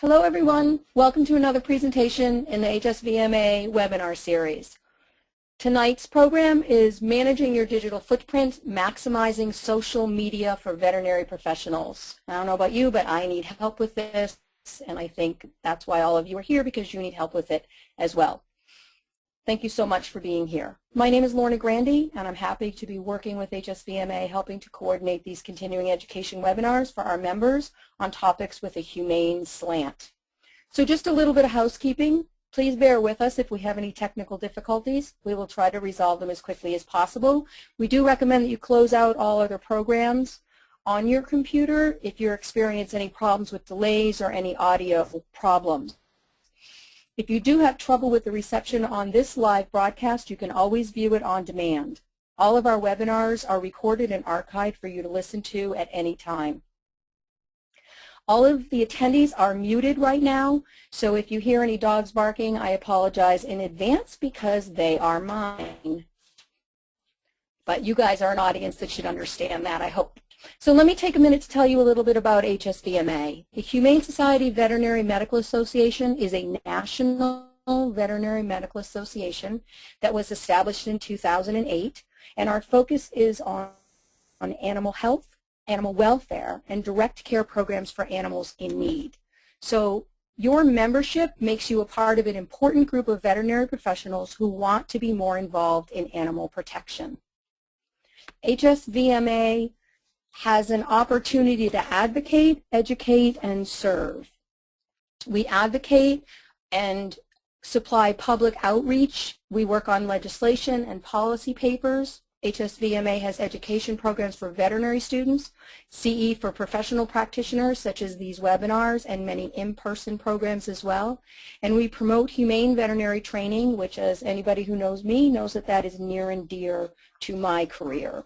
Hello everyone, welcome to another presentation in the HSVMA webinar series. Tonight's program is Managing Your Digital Footprint, Maximizing Social Media for Veterinary Professionals. I don't know about you, but I need help with this, and I think that's why all of you are here, because you need help with it as well. Thank you so much for being here. My name is Lorna Grandy, and I'm happy to be working with HSVMA, helping to coordinate these continuing education webinars for our members on topics with a humane slant. So just a little bit of housekeeping. Please bear with us if we have any technical difficulties. We will try to resolve them as quickly as possible. We do recommend that you close out all other programs on your computer if you experience any problems with delays or any audio problems. If you do have trouble with the reception on this live broadcast, you can always view it on demand. All of our webinars are recorded and archived for you to listen to at any time. All of the attendees are muted right now, so if you hear any dogs barking, I apologize in advance because they are mine. But you guys are an audience that should understand that, I hope. So let me take a minute to tell you a little bit about HSVMA. The Humane Society Veterinary Medical Association is a national veterinary medical association that was established in 2008, and our focus is on animal health, animal welfare, and direct care programs for animals in need. So your membership makes you a part of an important group of veterinary professionals who want to be more involved in animal protection. HSVMA has an opportunity to advocate, educate, and serve. We advocate and supply public outreach. We work on legislation and policy papers. HSVMA has education programs for veterinary students, CE for professional practitioners such as these webinars, and many in-person programs as well. And we promote humane veterinary training, which, as anybody who knows me knows, that is near and dear to my career.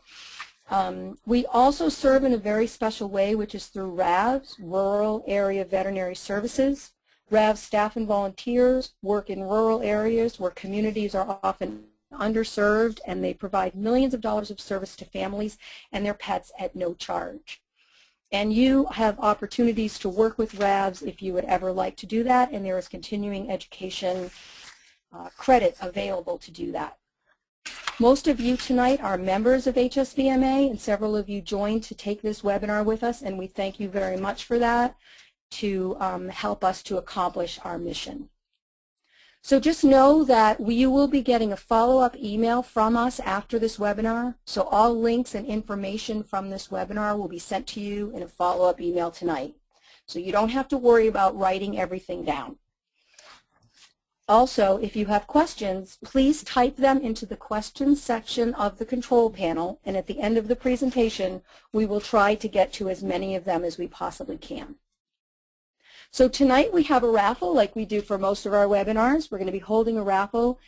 We also serve in a very special way, which is through RAVs, Rural Area Veterinary Services. RAV staff and volunteers work in rural areas where communities are often underserved, and they provide millions of dollars of service to families and their pets at no charge. And you have opportunities to work with RAVs if you would ever like to do that, and there is continuing education credit available to do that. Most of you tonight are members of HSVMA, and several of you joined to take this webinar with us, and we thank you very much for that, to help us to accomplish our mission. So just know that you will be getting a follow-up email from us after this webinar. So all links and information from this webinar will be sent to you in a follow-up email tonight. So you don't have to worry about writing everything down. Also, if you have questions, please type them into the questions section of the control panel, and at the end of the presentation, we will try to get to as many of them as we possibly can. So tonight we have a raffle like we do for most of our webinars. We're going to be holding a raffle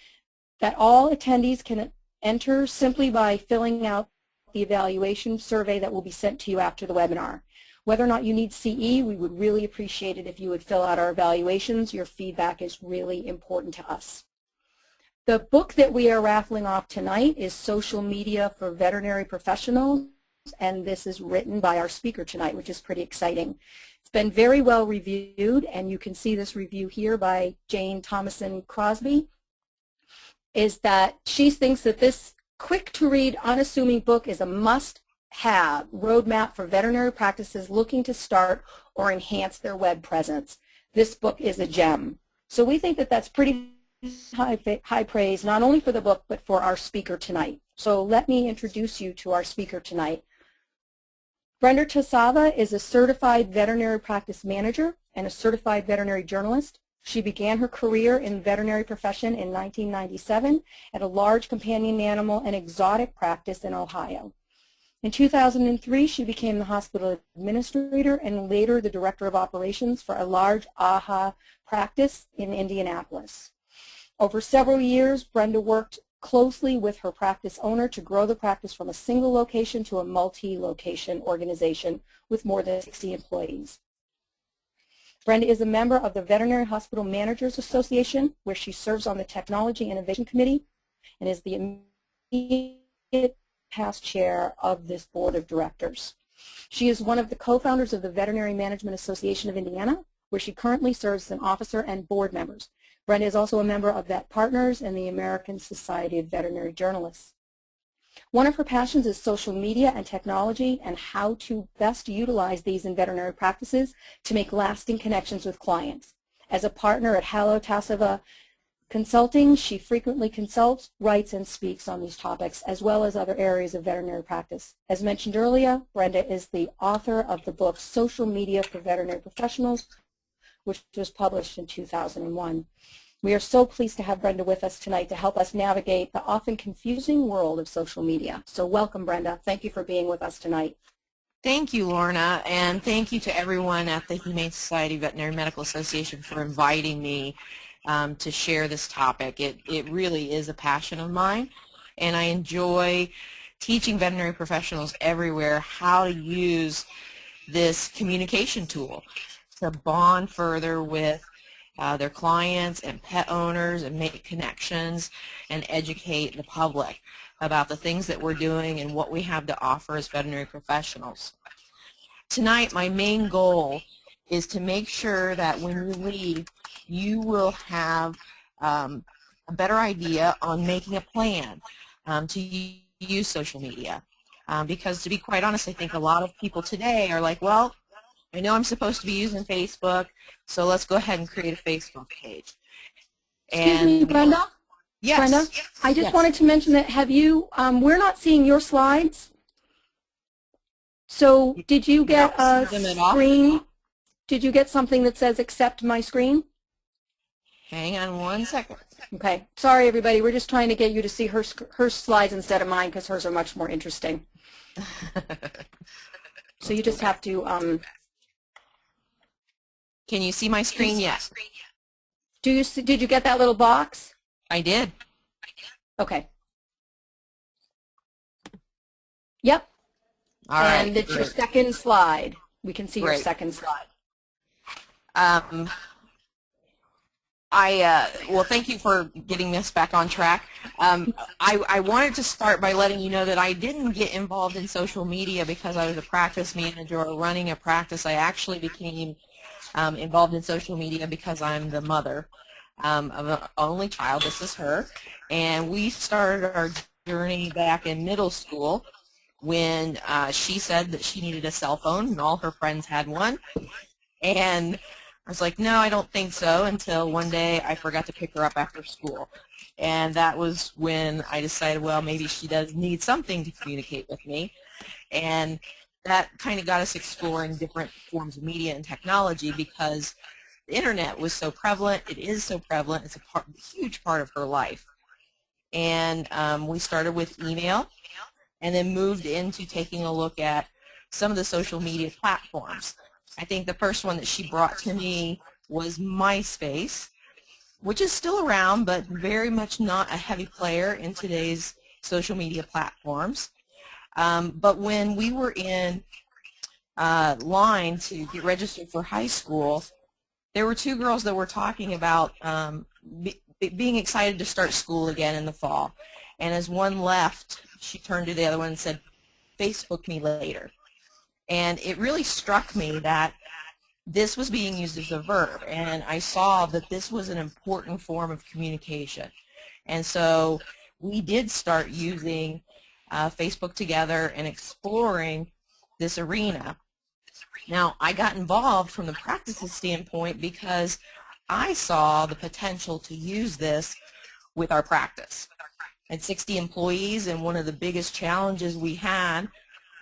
that all attendees can enter simply by filling out the evaluation survey that will be sent to you after the webinar. Whether or not you need CE, we would really appreciate it if you would fill out our evaluations. Your feedback is really important to us. The book that we are raffling off tonight is Social Media for Veterinary Professionals, and this is written by our speaker tonight, which is pretty exciting. It's been very well reviewed, and you can see this review here by Jane Thomason Crosby, is that she thinks that this quick-to-read, unassuming book is a must-have roadmap for veterinary practices looking to start or enhance their web presence. This book is a gem. So we think that that's pretty high praise, not only for the book, but for our speaker tonight. So let me introduce you to our speaker tonight. Brenda Tassava is a certified veterinary practice manager and a certified veterinary journalist. She began her career in the veterinary profession in 1997 at a large companion animal and exotic practice in Ohio. In 2003, she became the hospital administrator and later the director of operations for a large AHA practice in Indianapolis. Over several years, Brenda worked closely with her practice owner to grow the practice from a single location to a multi-location organization with more than 60 employees. Brenda is a member of the Veterinary Hospital Managers Association, where she serves on the Technology Innovation Committee and is the immediate past chair of this board of directors. She is one of the co-founders of the Veterinary Management Association of Indiana, where she currently serves as an officer and board member. Brenda is also a member of Vet Partners and the American Society of Veterinary Journalists. One of her passions is social media and technology and how to best utilize these in veterinary practices to make lasting connections with clients. As a partner at Brenda Tassava Consulting, she frequently consults, writes, and speaks on these topics, as well as other areas of veterinary practice. As mentioned earlier, Brenda is the author of the book Social Media for Veterinary Professionals, which was published in 2001. We are so pleased to have Brenda with us tonight to help us navigate the often confusing world of social media. So welcome, Brenda. Thank you for being with us tonight. Thank you, Lorna, and thank you to everyone at the Humane Society Veterinary Medical Association for inviting me to share this topic. It really is a passion of mine, and I enjoy teaching veterinary professionals everywhere how to use this communication tool to bond further with their clients and pet owners and make connections and educate the public about the things that we're doing and what we have to offer as veterinary professionals. Tonight, my main goal is to make sure that when you leave, you will have a better idea on making a plan to use social media. Because to be quite honest, I think a lot of people today are like, well, I know I'm supposed to be using Facebook, so let's go ahead and create a Facebook page. Excuse me, Brenda? Yes. Brenda, I just wanted to mention that we're not seeing your slides. So did you get a screen? Did you get something that says accept my screen? Hang on one second. Okay. Sorry, everybody. We're just trying to get you to see her slides instead of mine because hers are much more interesting. So you just have to... Can you see my screen yet? Did you get that little box? I did. Okay. Yep. All right. And it's your second slide. We can see your second slide. Well, thank you for getting this back on track. I wanted to start by letting you know that I didn't get involved in social media because I was a practice manager or running a practice. I actually became involved in social media because I'm the mother of an only child. This is her. And we started our journey back in middle school when she said that she needed a cell phone and all her friends had one. And I was like, no, I don't think so, until one day I forgot to pick her up after school. And that was when I decided, well, maybe she does need something to communicate with me. And that kind of got us exploring different forms of media and technology because the internet was so prevalent. It is so prevalent. It's a huge part of her life. And we started with email and then moved into taking a look at some of the social media platforms. I think the first one that she brought to me was MySpace, which is still around but very much not a heavy player in today's social media platforms. But when we were in line to get registered for high school, there were two girls that were talking about being excited to start school again in the fall. And as one left, she turned to the other one and said, "Facebook me later." And it really struck me that this was being used as a verb, and I saw that this was an important form of communication. And so we did start using Facebook together and exploring this arena. Now, I got involved from the practices standpoint because I saw the potential to use this with our practice. I had 60 employees, and one of the biggest challenges we had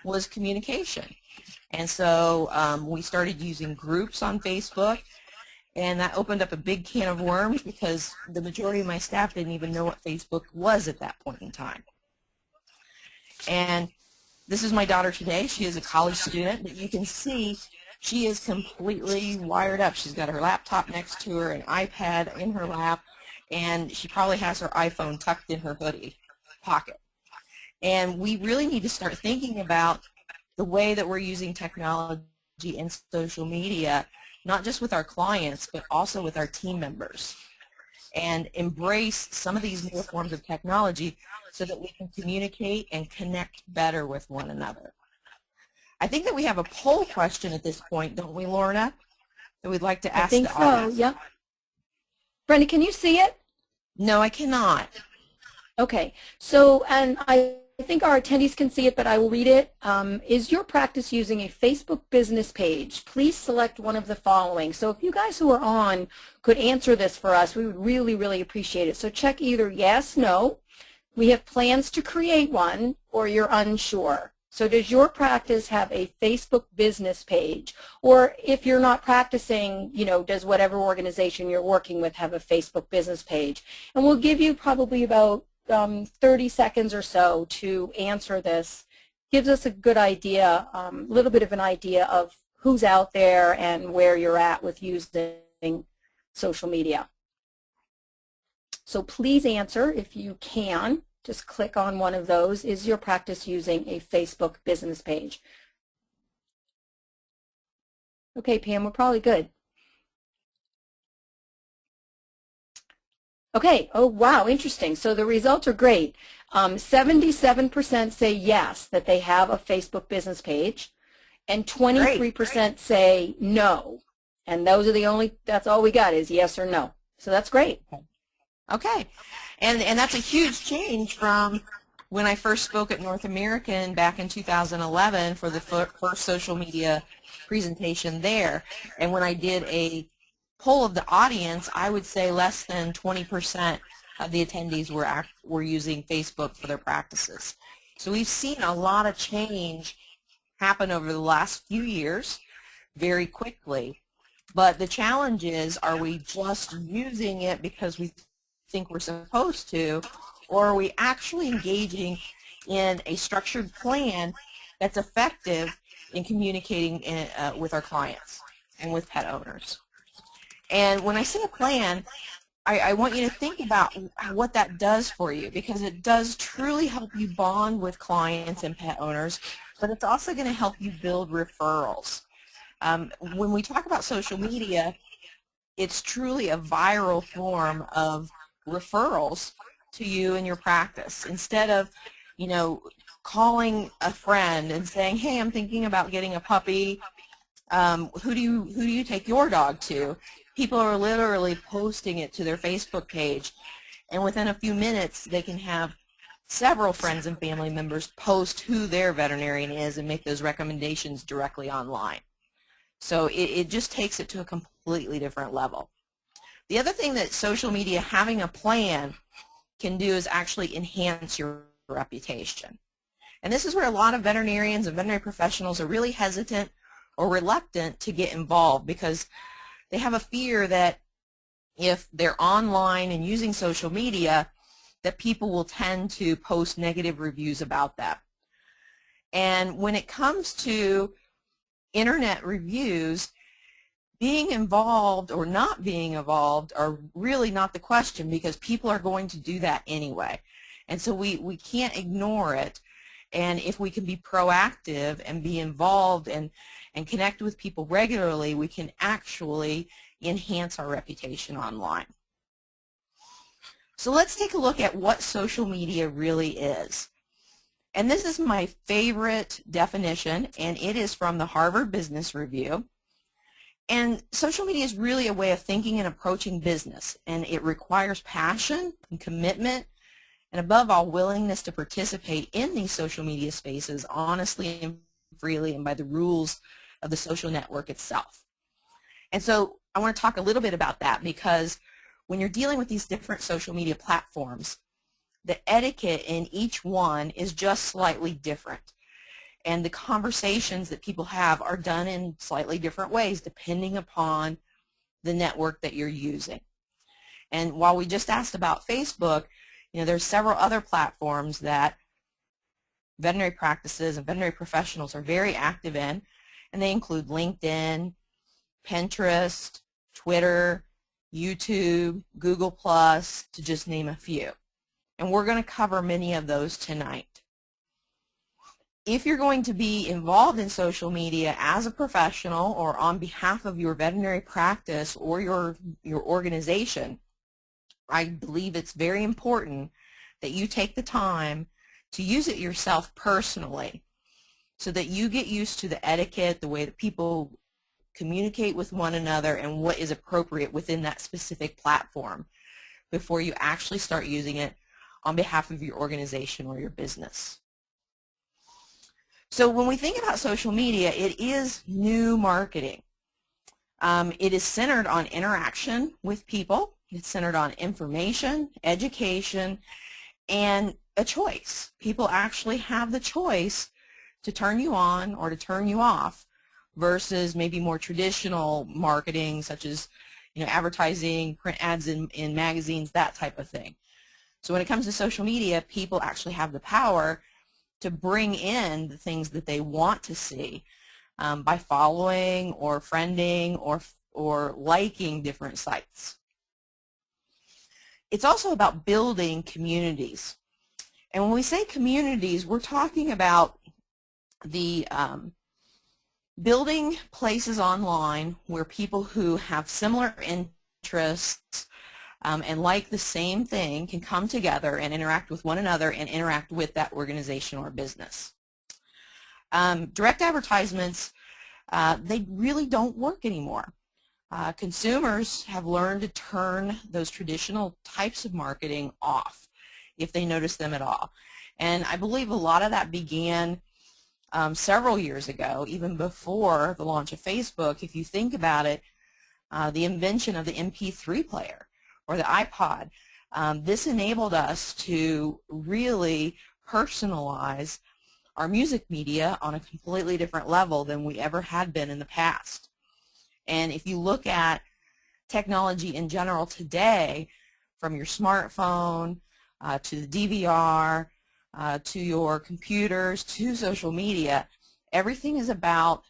was communication. And so we started using groups on Facebook, and that opened up a big can of worms because the majority of my staff didn't even know what Facebook was at that point in time. And this is my daughter today. She is a college student, but you can see she is completely wired up. She's got her laptop next to her, an iPad in her lap, and she probably has her iPhone tucked in her hoodie pocket. And we really need to start thinking about the way that we're using technology and social media, not just with our clients, but also with our team members, and embrace some of these new forms of technology so that we can communicate and connect better with one another. I think that we have a poll question at this point, don't we, Lorna? that we'd like to I ask think the so, audience? yep. Brenda, can you see it? No, I cannot. Okay, so, and I think our attendees can see it, but I will read it. Is your practice using a Facebook business page? Please select one of the following. So if you guys who are on could answer this for us, we would really, really appreciate it. So check either yes, no, we have plans to create one, or you're unsure. So does your practice have a Facebook business page? Or if you're not practicing, you know, does whatever organization you're working with have a Facebook business page? And we'll give you probably about 30 seconds or so to answer this. Gives us a good idea, a little bit of an idea of who's out there and where you're at with using social media. So please answer if you can. Just click on one of those. Is your practice using a Facebook business page? Okay, Pam, we're probably good. Okay, oh wow, interesting. So the results are great. 77% say yes, that they have a Facebook business page, and 23% say no. And those are the only, that's all we got is yes or no. So that's great. Okay, and that's a huge change from when I first spoke at North American back in 2011 for the first social media presentation there. And when I did a poll of the audience, I would say less than 20% of the attendees were using Facebook for their practices. So we've seen a lot of change happen over the last few years very quickly. But the challenge is, are we just using it because we think we're supposed to, or are we actually engaging in a structured plan that's effective in communicating with our clients and with pet owners? And when I say a plan, I want you to think about what that does for you, because it does truly help you bond with clients and pet owners, but it's also going to help you build referrals. When we talk about social media, it's truly a viral form of referrals to you and your practice. Instead of, you know, calling a friend and saying, hey, I'm thinking about getting a puppy, who do you take your dog to? People are literally posting it to their Facebook page, and within a few minutes they can have several friends and family members post who their veterinarian is and make those recommendations directly online. So it just takes it to a completely different level. The other thing that social media, having a plan, can do is actually enhance your reputation. And this is where a lot of veterinarians and veterinary professionals are really hesitant or reluctant to get involved, because they have a fear that if they're online and using social media, that people will tend to post negative reviews about that. And when it comes to internet reviews, being involved or not being involved are really not the question, because people are going to do that anyway. And so we can't ignore it. And if we can be proactive and be involved and connect with people regularly, we can actually enhance our reputation online. So let's take a look at what social media really is. And this is my favorite definition, and it is from the Harvard Business Review. And social media is really a way of thinking and approaching business, and it requires passion and commitment, and above all, willingness to participate in these social media spaces honestly and freely and by the rules of the social network itself. And so I want to talk a little bit about that, because when you're dealing with these different social media platforms, the etiquette in each one is just slightly different. And the conversations that people have are done in slightly different ways depending upon the network that you're using. And while we just asked about Facebook, you know, there's several other platforms that veterinary practices and veterinary professionals are very active in, and they include LinkedIn, Pinterest, Twitter, YouTube, Google+, to just name a few. And we're going to cover many of those tonight. If you're going to be involved in social media as a professional or on behalf of your veterinary practice or your organization, I believe it's very important that you take the time to use it yourself personally, so that you get used to the etiquette, the way that people communicate with one another and what is appropriate within that specific platform before you actually start using it on behalf of your organization or your business. So when we think about social media, it is new marketing. It is centered on interaction with people. It's centered on information, education, and a choice. People actually have the choice to turn you on or to turn you off versus maybe more traditional marketing such as advertising, print ads in magazines, that type of thing. So when it comes to social media, people actually have the power to bring in the things that they want to see by following or friending or liking different sites. It's also about building communities. And when we say communities, we're talking about the building places online where people who have similar interests and like the same thing can come together and interact with one another and interact with that organization or business. Direct advertisements, they really don't work anymore. Consumers have learned to turn those traditional types of marketing off if they notice them at all. And I believe a lot of that began several years ago, even before the launch of Facebook. If you think about it, the invention of the MP3 player or the iPod, this enabled us to really personalize our music media on a completely different level than we ever had been in the past. And if you look at technology in general today, from your smartphone to the DVR to your computers to social media, everything is about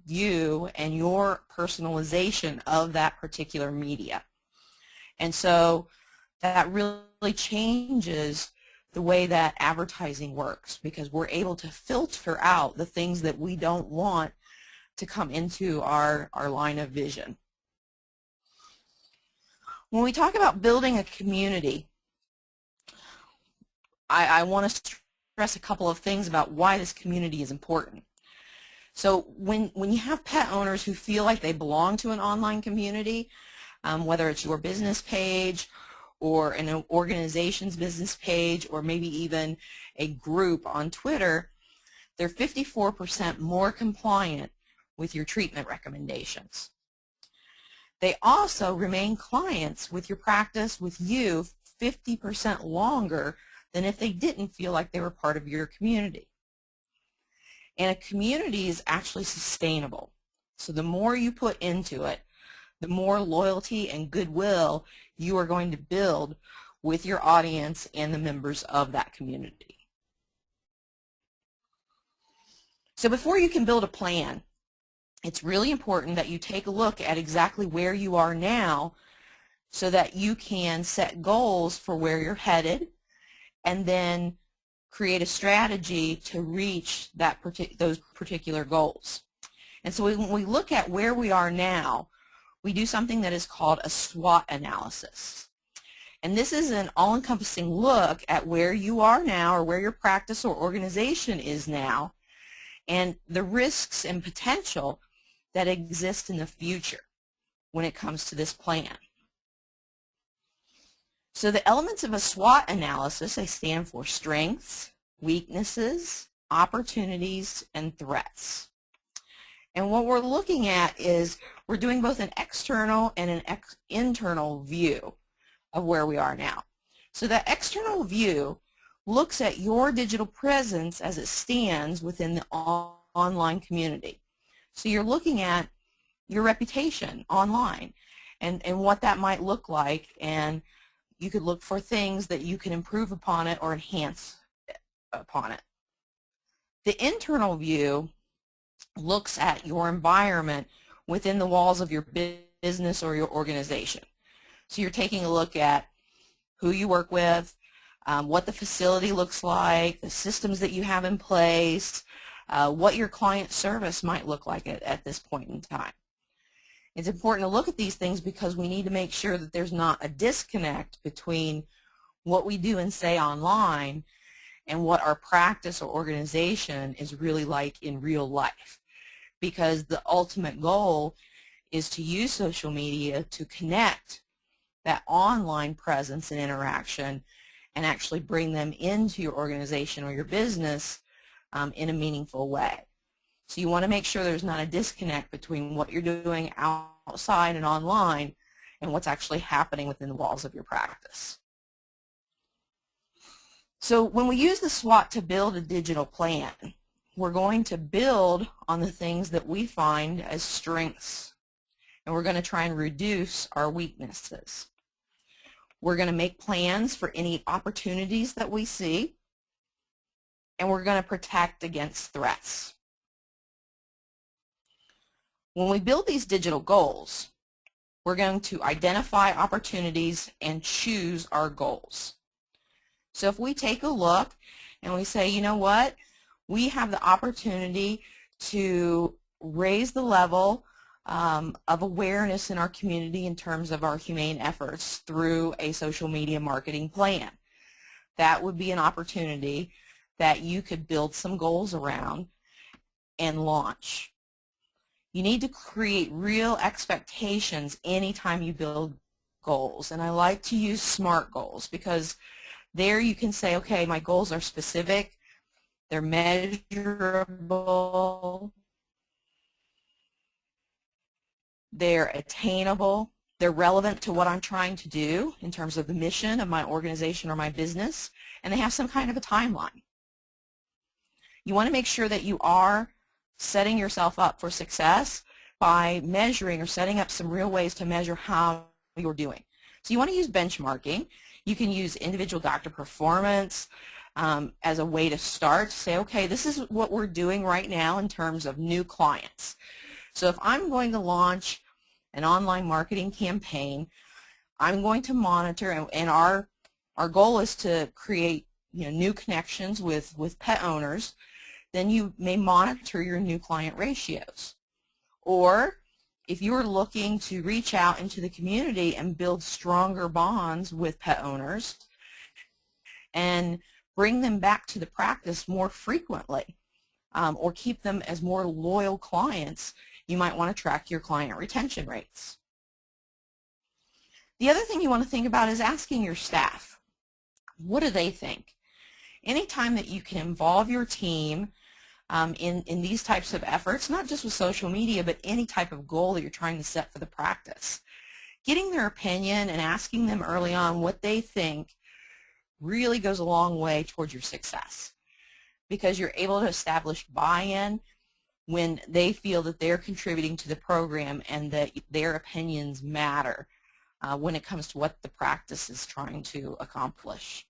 you and your personalization of that particular media. And so that really changes the way that advertising works, because we're able to filter out the things that we don't want to come into our line of vision. When we talk about building a community, I want to stress a couple of things about why this community is important. So when you have pet owners who feel like they belong to an online community, whether it's your business page or an organization's business page or maybe even a group on Twitter, they're 54% more compliant with your treatment recommendations. They also remain clients with your practice with you 50% longer than if they didn't feel like they were part of your community. And a community is actually sustainable. So the more you put into it, the more loyalty and goodwill you are going to build with your audience and the members of that community. So before you can build a plan, it's really important that you take a look at exactly where you are now so that you can set goals for where you're headed and then create a strategy to reach those particular goals. And so when we look at where we are now, we do something that is called a SWOT analysis. And this is an all-encompassing look at where you are now or where your practice or organization is now and the risks and potential that exist in the future when it comes to this plan. So the elements of a SWOT analysis, they stand for strengths, weaknesses, opportunities, and threats. And what we're looking at is we're doing both an external and an internal view of where we are now. So that external view looks at your digital presence as it stands within the online community. So you're looking at your reputation online and what that might look like, and you could look for things that you can improve upon it or enhance upon it. The internal view looks at your environment within the walls of your business or your organization. So you're taking a look at who you work with, what the facility looks like, the systems that you have in place, what your client service might look like at this point in time. It's important to look at these things because we need to make sure that there's not a disconnect between what we do and say online and what our practice or organization is really like in real life. because the ultimate goal is to use social media to connect that online presence and interaction and actually bring them into your organization or your business in a meaningful way. So you want to make sure there's not a disconnect between what you're doing outside and online and what's actually happening within the walls of your practice. So when we use the SWOT to build a digital plan, we're going to build on the things that we find as strengths, and we're going to try and reduce our weaknesses. We're going to make plans for any opportunities that we see, and we're going to protect against threats. When we build these digital goals, we're going to identify opportunities and choose our goals. So if we take a look and we say, you know what, we have the opportunity to raise the level of awareness in our community in terms of our humane efforts through a social media marketing plan. That would be an opportunity that you could build some goals around and launch. You need to create real expectations anytime you build goals, and I like to use SMART goals because there you can say, okay, my goals are specific, they're measurable, they're attainable, they're relevant to what I'm trying to do in terms of the mission of my organization or my business, and they have some kind of a timeline. You want to make sure that you are setting yourself up for success by measuring or setting up some real ways to measure how you're doing. So you want to use benchmarking. You can use individual doctor performance as a way to start to say, okay, this is what we're doing right now in terms of new clients. So if I'm going to launch an online marketing campaign, I'm going to monitor, and our goal is to create new connections with pet owners. Then you may monitor your new client ratios. Or if you're looking to reach out into the community and build stronger bonds with pet owners and bring them back to the practice more frequently or keep them as more loyal clients, you might want to track your client retention rates. The other thing you want to think about is asking your staff, what do they think? Anytime that you can involve your team in these types of efforts, not just with social media, but any type of goal that you're trying to set for the practice. Getting their opinion and asking them early on what they think really goes a long way towards your success, because you're able to establish buy-in when they feel that they're contributing to the program and that their opinions matter when it comes to what the practice is trying to accomplish.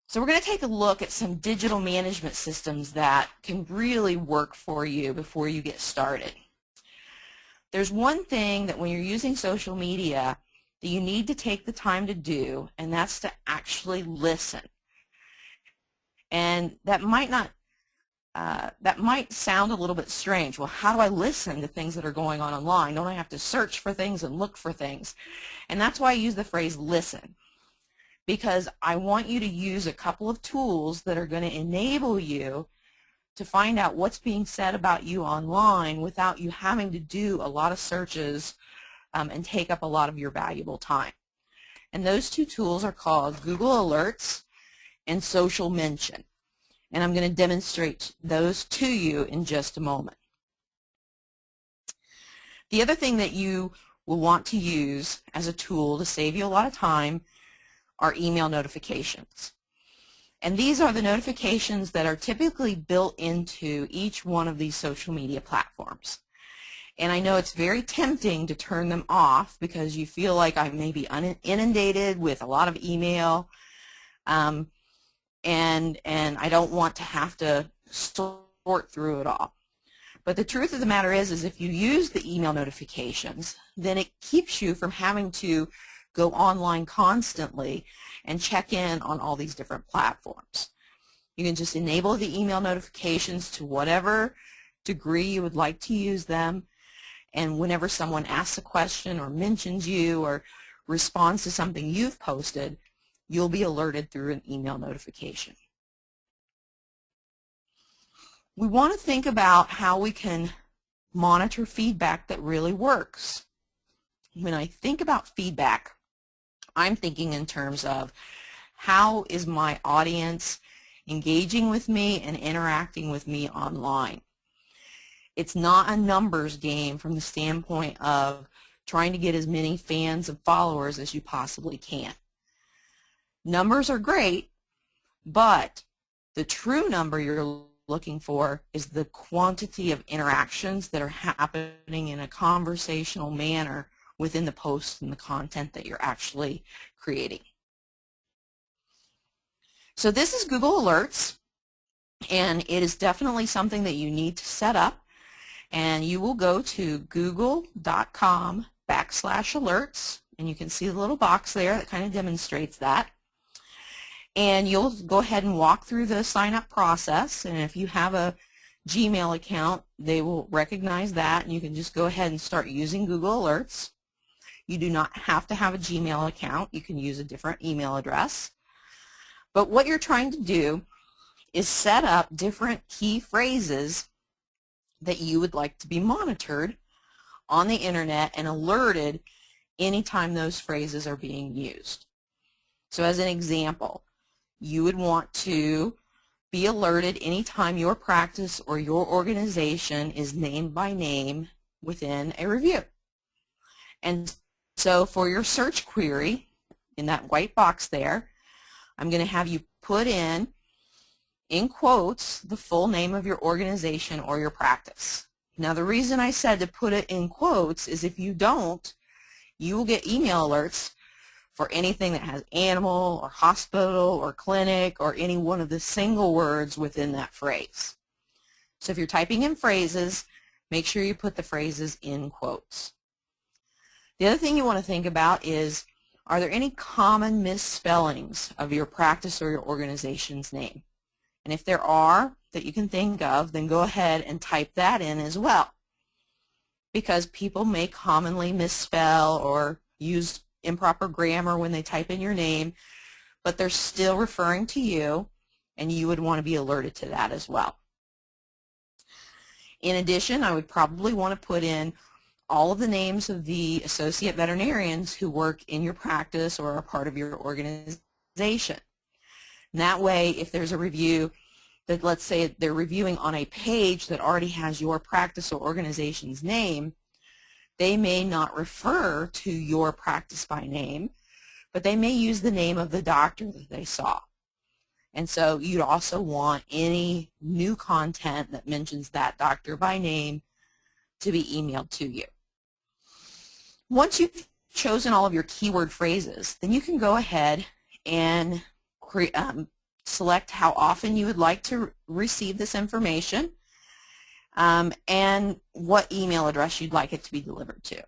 So we're going to take a look at some digital management systems that can really work for you before you get started. There's one thing that when you're using social media that you need to take the time to do, and that's to actually listen. And that might sound a little bit strange. Well, how do I listen to things that are going on online? Don't I have to search for things and look for things? And that's why I use the phrase listen, because I want you to use a couple of tools that are going to enable you to find out what's being said about you online without you having to do a lot of searches and take up a lot of your valuable time. And those two tools are called Google Alerts and Social Mention. And I'm going to demonstrate those to you in just a moment. The other thing that you will want to use as a tool to save you a lot of time are email notifications. And these are the notifications that are typically built into each one of these social media platforms. And I know it's very tempting to turn them off because you feel like I may be inundated with a lot of email and I don't want to have to sort through it all. But the truth of the matter is if you use the email notifications, then it keeps you from having to go online constantly and check in on all these different platforms. You can just enable the email notifications to whatever degree you would like to use them, and whenever someone asks a question or mentions you or responds to something you've posted, you'll be alerted through an email notification. we want to think about how we can monitor feedback that really works. When I think about feedback, I'm thinking in terms of how is my audience engaging with me and interacting with me online. It's not a numbers game from the standpoint of trying to get as many fans and followers as you possibly can. Numbers are great, but the true number you're looking for is the quantity of interactions that are happening in a conversational manner within the post and the content that you're actually creating. So this is Google Alerts, and it is definitely something that you need to set up, and you will go to google.com/alerts, and you can see the little box there that kind of demonstrates that. And you'll go ahead and walk through the sign-up process, and if you have a Gmail account, they will recognize that, and you can just go ahead and start using Google Alerts. You do not have to have a Gmail account. You can use a different email address. But what you're trying to do is set up different key phrases that you would like to be monitored on the internet and alerted anytime those phrases are being used. So as an example, you would want to be alerted anytime your practice or your organization is named by name within a review. And so for your search query, in that white box there, I'm going to have you put in quotes, the full name of your organization or your practice. Now the reason I said to put it in quotes is if you don't, you will get email alerts for anything that has animal or hospital or clinic or any one of the single words within that phrase. So if you're typing in phrases, make sure you put the phrases in quotes. The other thing you want to think about is, are there any common misspellings of your practice or your organization's name? And if there are that you can think of, then go ahead and type that in as well. Because people may commonly misspell or use improper grammar when they type in your name, but they're still referring to you, and you would want to be alerted to that as well. In addition, I would probably want to put in all of the names of the associate veterinarians who work in your practice or are part of your organization. And that way, if there's a review that, let's say they're reviewing on a page that already has your practice or organization's name, they may not refer to your practice by name, but they may use the name of the doctor that they saw. And so you'd also want any new content that mentions that doctor by name to be emailed to you. Once you've chosen all of your keyword phrases, then you can go ahead and select how often you would like to receive this information and what email address you'd like it to be delivered to.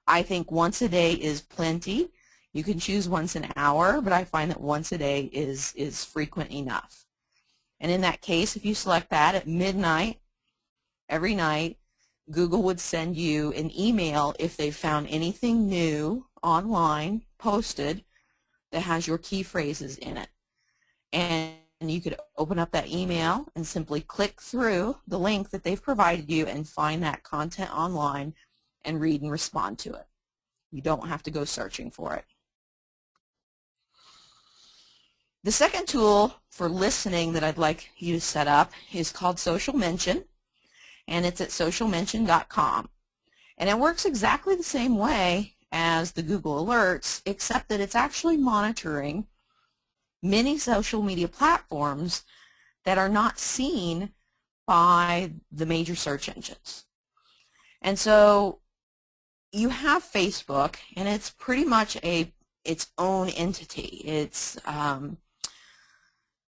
I think once a day is plenty. You can choose once an hour, but I find that once a day is frequent enough. And in that case, if you select that at midnight, every night, Google would send you an email if they found anything new online posted that has your key phrases in it. And you could open up that email and simply click through the link that they've provided you and find that content online and read and respond to it. You don't have to go searching for it. The second tool for listening that I'd like you to set up is called Social Mention, and it's at socialmention.com. And it works exactly the same way as the Google Alerts, except that it's actually monitoring many social media platforms that are not seen by the major search engines. And so you have Facebook, and it's pretty much its own entity. It's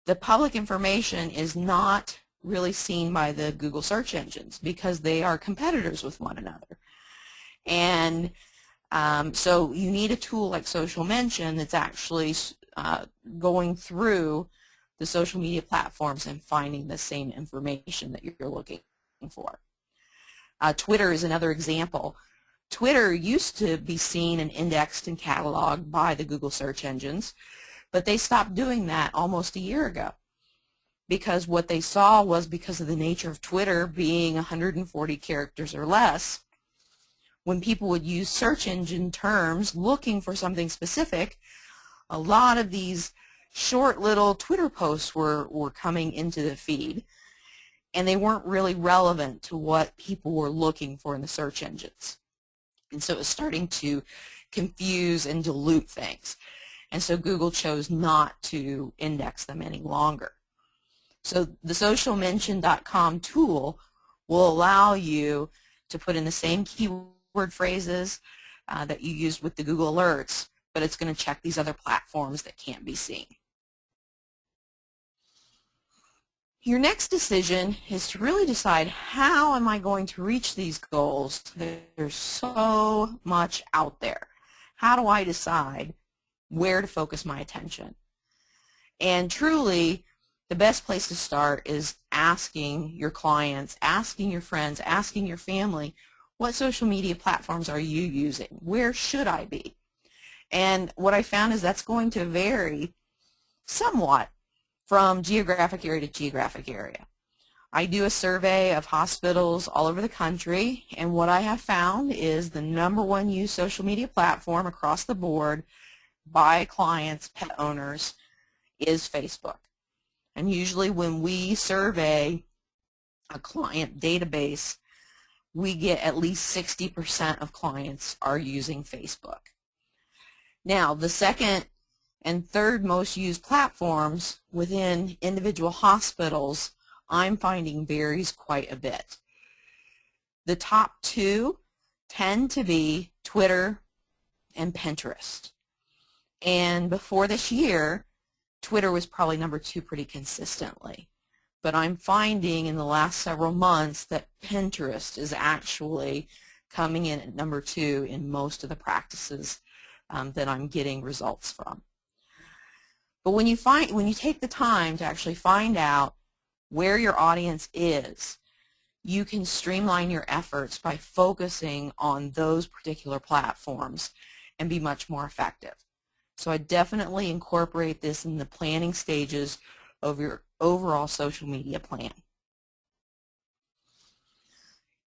the public information is not really seen by the Google search engines because they are competitors with one another. And so you need a tool like Social Mention that's actually going through the social media platforms and finding the same information that you're looking for. Twitter is another example. Twitter used to be seen and indexed and cataloged by the Google search engines, but they stopped doing that almost a year ago. because what they saw was, because of the nature of Twitter being 140 characters or less, when people would use search engine terms looking for something specific, a lot of these short little Twitter posts were coming into the feed, and they weren't really relevant to what people were looking for in the search engines. And so it was starting to confuse and dilute things. And so Google chose not to index them any longer. So the socialmention.com tool will allow you to put in the same keyword phrases that you used with the Google Alerts, but it's going to check these other platforms that can't be seen. Your next decision is to really decide, how am I going to reach these goals? There's so much out there. How do I decide where to focus my attention? And truly, the best place to start is asking your clients, asking your friends, asking your family, what social media platforms are you using? Where should I be? And what I found is that's going to vary somewhat from geographic area to geographic area. I do a survey of hospitals all over the country, and what I have found is the #1 used social media platform across the board by clients, pet owners, is Facebook. And usually when we survey a client database, we get at least 60% of clients are using Facebook. Now, the second and third most used platforms within individual hospitals, I'm finding varies quite a bit. The top 2 tend to be Twitter and Pinterest. And before this year, Twitter was probably #2 pretty consistently. But I'm finding in the last several months that Pinterest is actually coming in at #2 in most of the practices that I'm getting results from. But when you take the time to actually find out where your audience is, you can streamline your efforts by focusing on those particular platforms and be much more effective. So I definitely incorporate this in the planning stages of your overall social media plan.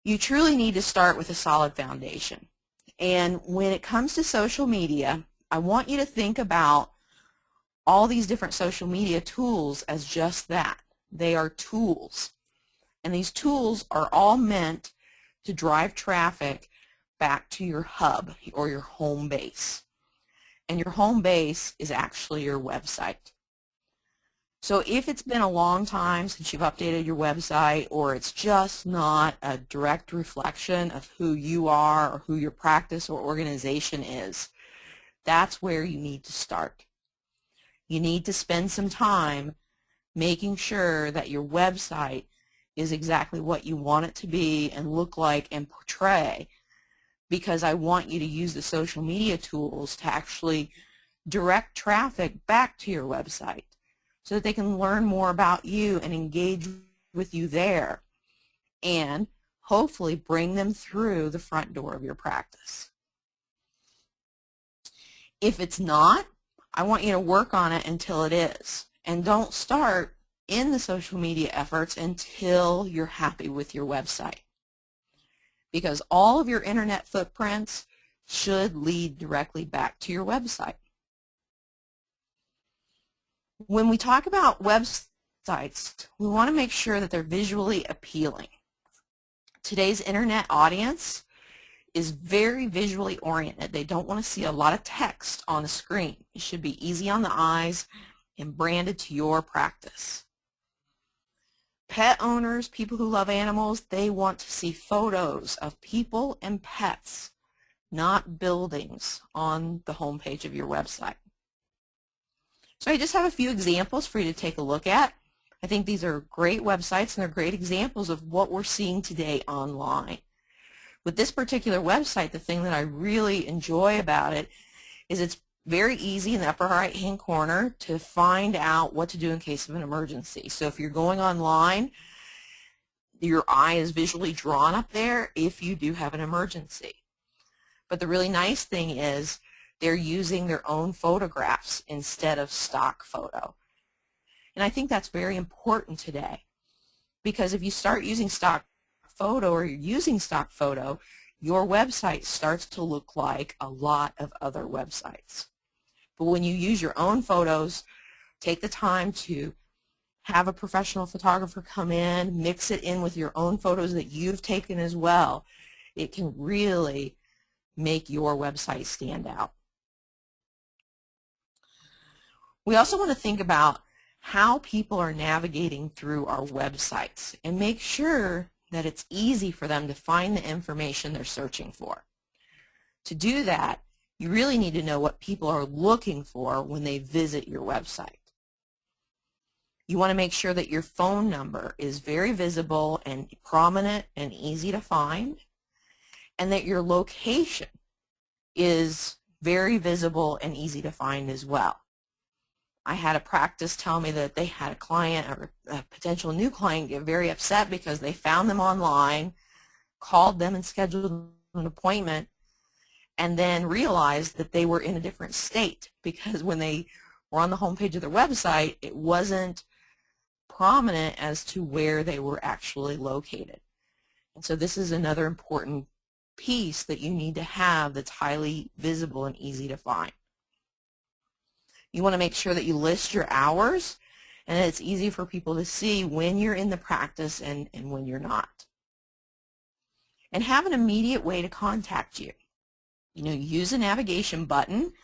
You truly need to start with a solid foundation. And when it comes to social media, I want you to think about all these different social media tools as just that. They are tools. And these tools are all meant to drive traffic back to your hub or your home base. And your home base is actually your website. So if it's been a long time since you've updated your website, or it's just not a direct reflection of who you are or who your practice or organization is, that's where you need to start. You need to spend some time making sure that your website is exactly what you want it to be and look like and portray, because I want you to use the social media tools to actually direct traffic back to your website so that they can learn more about you and engage with you there, and hopefully bring them through the front door of your practice. If it's not, I want you to work on it until it is, and don't start in the social media efforts until you're happy with your website, because all of your internet footprints should lead directly back to your website. When we talk about websites, we want to make sure that they're visually appealing. Today's internet audience is very visually oriented. They don't want to see a lot of text on the screen. It should be easy on the eyes and branded to your practice. Pet owners, people who love animals, they want to see photos of people and pets, not buildings, on the homepage of your website. So I just have a few examples for you to take a look at. I think these are great websites, and they're great examples of what we're seeing today online. With this particular website, the thing that I really enjoy about it is it's very easy in the upper right-hand corner to find out what to do in case of an emergency. So if you're going online, your eye is visually drawn up there if you do have an emergency. But the really nice thing is they're using their own photographs instead of stock photo. And I think that's very important today, because if you start using stock photo or you're using stock photo, your website starts to look like a lot of other websites. But when you use your own photos, take the time to have a professional photographer come in, mix it in with your own photos that you've taken as well, it can really make your website stand out. We also want to think about how people are navigating through our websites and make sure that it's easy for them to find the information they're searching for. To do that, you really need to know what people are looking for when they visit your website. You want to make sure that your phone number is very visible and prominent and easy to find, and that your location is very visible and easy to find as well. I had a practice tell me that they had a client or a potential new client get very upset because they found them online, called them and scheduled an appointment, and then realized that they were in a different state because when they were on the home page of their website, it wasn't prominent as to where they were actually located. And so this is another important piece that you need to have that's highly visible and easy to find. You want to make sure that you list your hours and that it's easy for people to see when you're in the practice and when you're not. And have an immediate way to contact you. You know, use a navigation button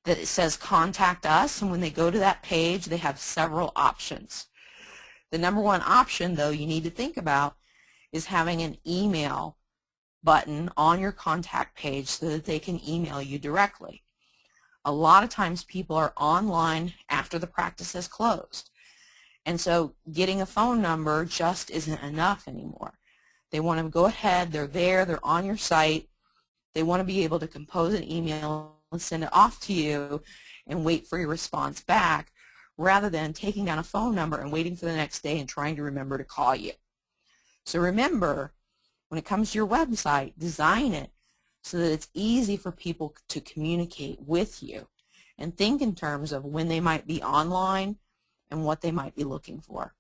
that it says contact us, and when they go to that page they have several options. The number one option, though, you need to think about is having an email button on your contact page so that they can email you directly. A lot of times people are online after the practice has closed, and so getting a phone number just isn't enough anymore. They want to go ahead, they're there, they're on your site, they want to be able to compose an email and send it off to you and wait for your response back, rather than taking down a phone number and waiting for the next day and trying to remember to call you. So remember, when it comes to your website, design it so that it's easy for people to communicate with you, and think in terms of when they might be online and what they might be looking for.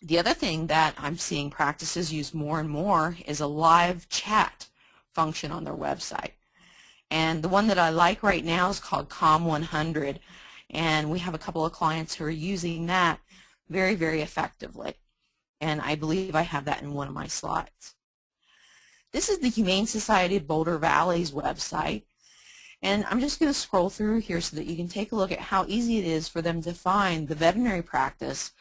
The other thing that I'm seeing practices use more and more is a live chat function on their website. And the one that I like right now is called COM100, and we have a couple of clients who are using that very, very effectively. And I believe I have that in one of my slides. This is the Humane Society of Boulder Valley's website, and I'm just going to scroll through here so that you can take a look at how easy it is for them to find the veterinary practice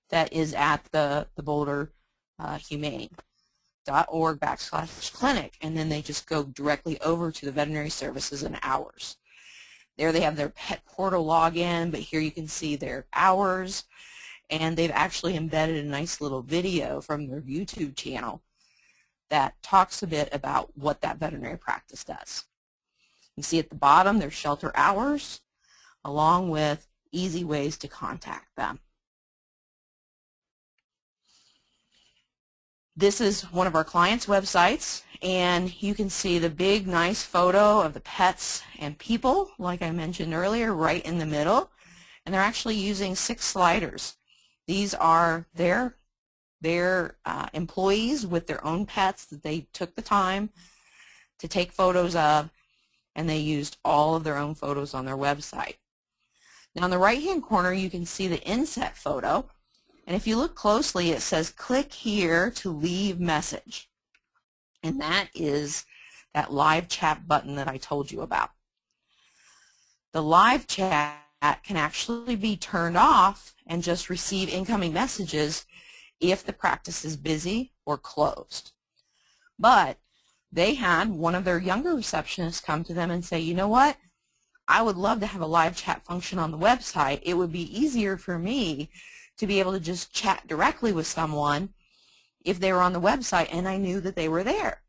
that is at the Boulder Humane.org/clinic, and then they just go directly over to the veterinary services and hours. There they have their pet portal login, but here you can see their hours, and they've actually embedded a nice little video from their YouTube channel that talks a bit about what that veterinary practice does. You see at the bottom their shelter hours, along with easy ways to contact them. This is one of our clients' websites, and you can see the big nice photo of the pets and people, like I mentioned earlier, right in the middle, and they're actually using 6 sliders. These are their employees with their own pets that they took the time to take photos of, and they used all of their own photos on their website. Now in the right hand corner you can see the inset photo, and if you look closely it says click here to leave message, and that is that live chat button that I told you about. The live chat can actually be turned off and just receive incoming messages if the practice is busy or closed. But they had one of their younger receptionists come to them and say, you know what, I would love to have a live chat function on the website. It would be easier for me to be able to just chat directly with someone if they were on the website and I knew that they were there.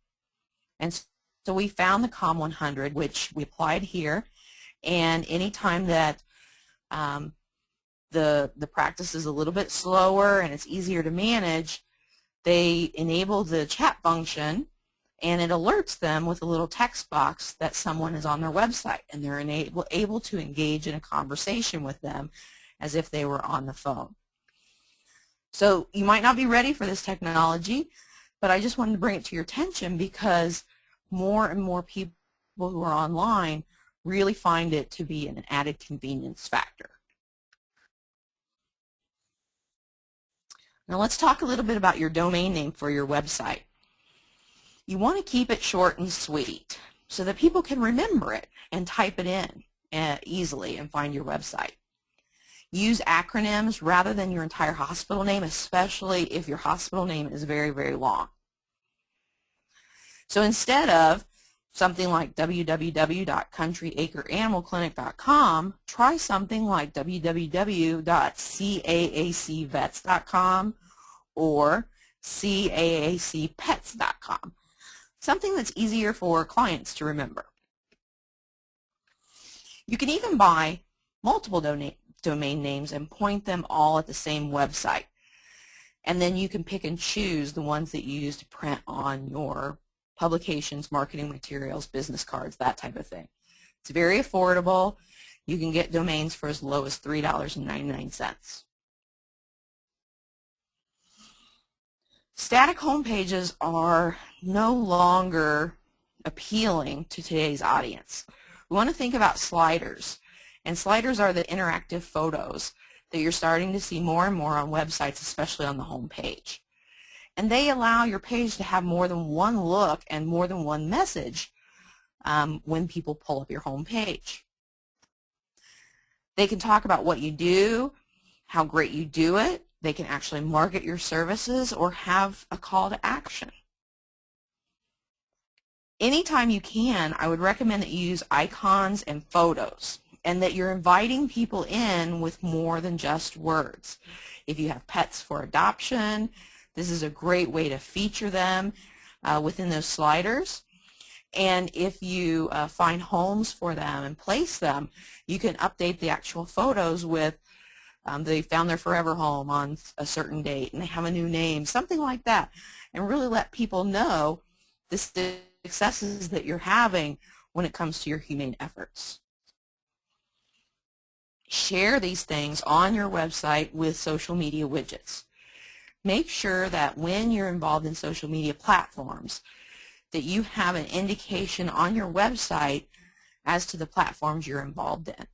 And so we found the COM100, which we applied here, and anytime that the practice is a little bit slower and it's easier to manage, they enable the chat function, and it alerts them with a little text box that someone is on their website, and they're able to engage in a conversation with them as if they were on the phone. So you might not be ready for this technology, but I just wanted to bring it to your attention because more and more people who are online really find it to be an added convenience factor. Now let's talk a little bit about your domain name for your website. You want to keep it short and sweet so that people can remember it and type it in easily and find your website. Use acronyms rather than your entire hospital name, especially if your hospital name is very, very long. So instead of something like www.countryacreanimalclinic.com, try something like www.caacvets.com or caacpets.com. Something that's easier for clients to remember. You can even buy multiple domain names and point them all at the same website. And then you can pick and choose the ones that you use to print on your publications, marketing materials, business cards, that type of thing. It's very affordable. You can get domains for as low as $3.99. Static home pages are no longer appealing to today's audience. We want to think about sliders, and sliders are the interactive photos that you're starting to see more and more on websites, especially on the home page. And they allow your page to have more than one look and more than one message when people pull up your home page. They can talk about what you do, how great you do it. They can actually market your services or have a call to action. Anytime you can, I would recommend that you use icons and photos, and that you're inviting people in with more than just words. If you have pets for adoption, this is a great way to feature them within those sliders. And if you find homes for them and place them, you can update the actual photos with they found their forever home on a certain date and they have a new name, something like that, and really let people know the successes that you're having when it comes to your humane efforts. Share these things on your website with social media widgets. Make sure that when you're involved in social media platforms that you have an indication on your website as to the platforms you're involved in.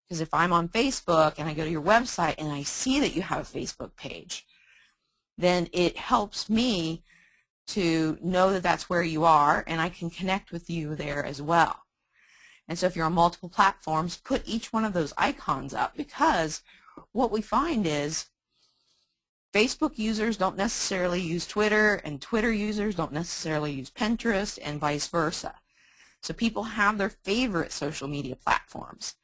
Because if I'm on Facebook and I go to your website and I see that you have a Facebook page, then it helps me to know that that's where you are, and I can connect with you there as well. And so if you're on multiple platforms, put each one of those icons up, because what we find is Facebook users don't necessarily use Twitter, and Twitter users don't necessarily use Pinterest, and vice versa. So people have their favorite social media platforms,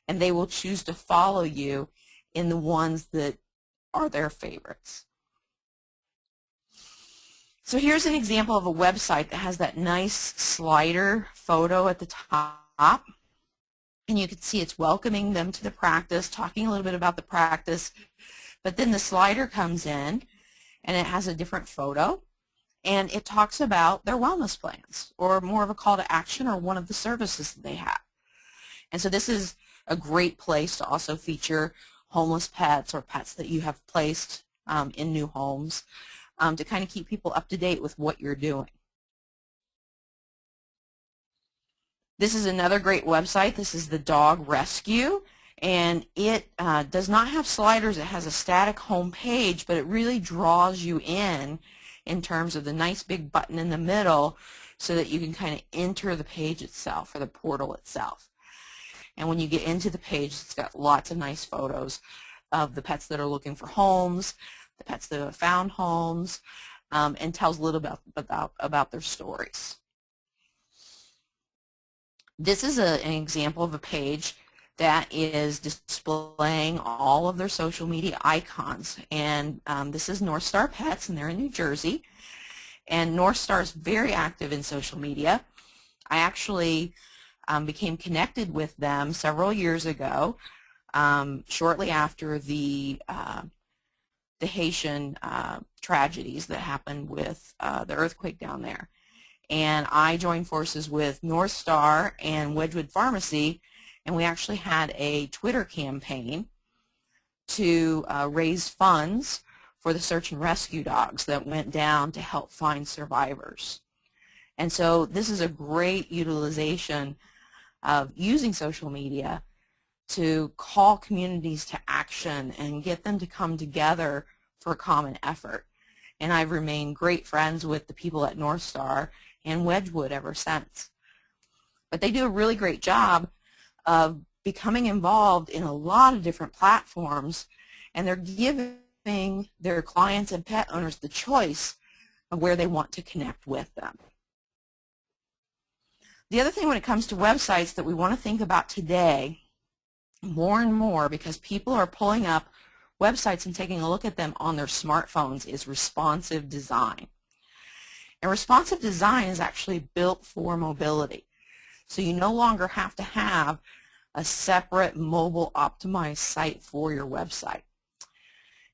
and they will choose to follow you in the ones that are their favorites. So here's an example of a website that has that nice slider photo at the top. And you can see it's welcoming them to the practice, talking a little bit about the practice. But then the slider comes in, and it has a different photo. And it talks about their wellness plans, or more of a call to action, or one of the services that they have. And so this is a great place to also feature homeless pets or pets that you have placed in new homes to kind of keep people up to date with what you're doing. This is another great website. This is the Dog Rescue, and it does not have sliders. It has a static home page, but it really draws you in terms of the nice big button in the middle so that you can kind of enter the page itself, or the portal itself. And when you get into the page, it's got lots of nice photos of the pets that are looking for homes, the pets that have found homes, and tells a little bit about their stories. This is an example of a page that is displaying all of their social media icons. And this is North Star Pets, and they're in New Jersey. And North Star is very active in social media. I actually became connected with them several years ago, shortly after the Haitian tragedies that happened with the earthquake down there. and I joined forces with North Star and Wedgwood Pharmacy, and we actually had a Twitter campaign to raise funds for the search and rescue dogs that went down to help find survivors. And so this is a great utilization of using social media to call communities to action and get them to come together for a common effort. And I've remained great friends with the people at North Star and Wedgwood ever since. But they do a really great job of becoming involved in a lot of different platforms, and they're giving their clients and pet owners the choice of where they want to connect with them. The other thing when it comes to websites that we want to think about today more and more, because people are pulling up websites and taking a look at them on their smartphones, is responsive design. And responsive design is actually built for mobility. So you no longer have to have a separate mobile optimized site for your website.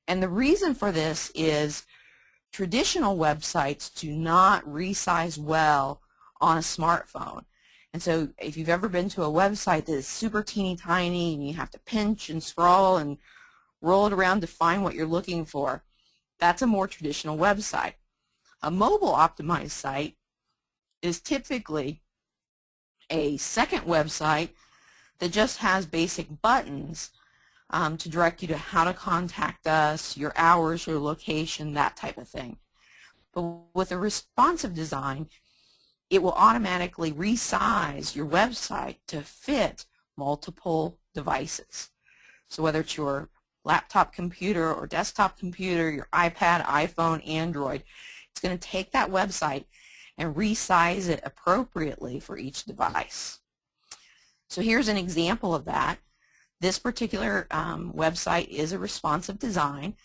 And the reason for this is traditional websites do not resize well on a smartphone. And so if you've ever been to a website that is super teeny tiny and you have to pinch and scroll and roll it around to find what you're looking for, that's a more traditional website. A mobile optimized site is typically a second website that just has basic buttons to direct you to how to contact us, your hours, your location, that type of thing. But with a responsive design, it will automatically resize your website to fit multiple devices. So whether it's your laptop computer or desktop computer, your iPad, iPhone, Android, it's going to take that website and resize it appropriately for each device. So here's an example of that. This particular website is a responsive design,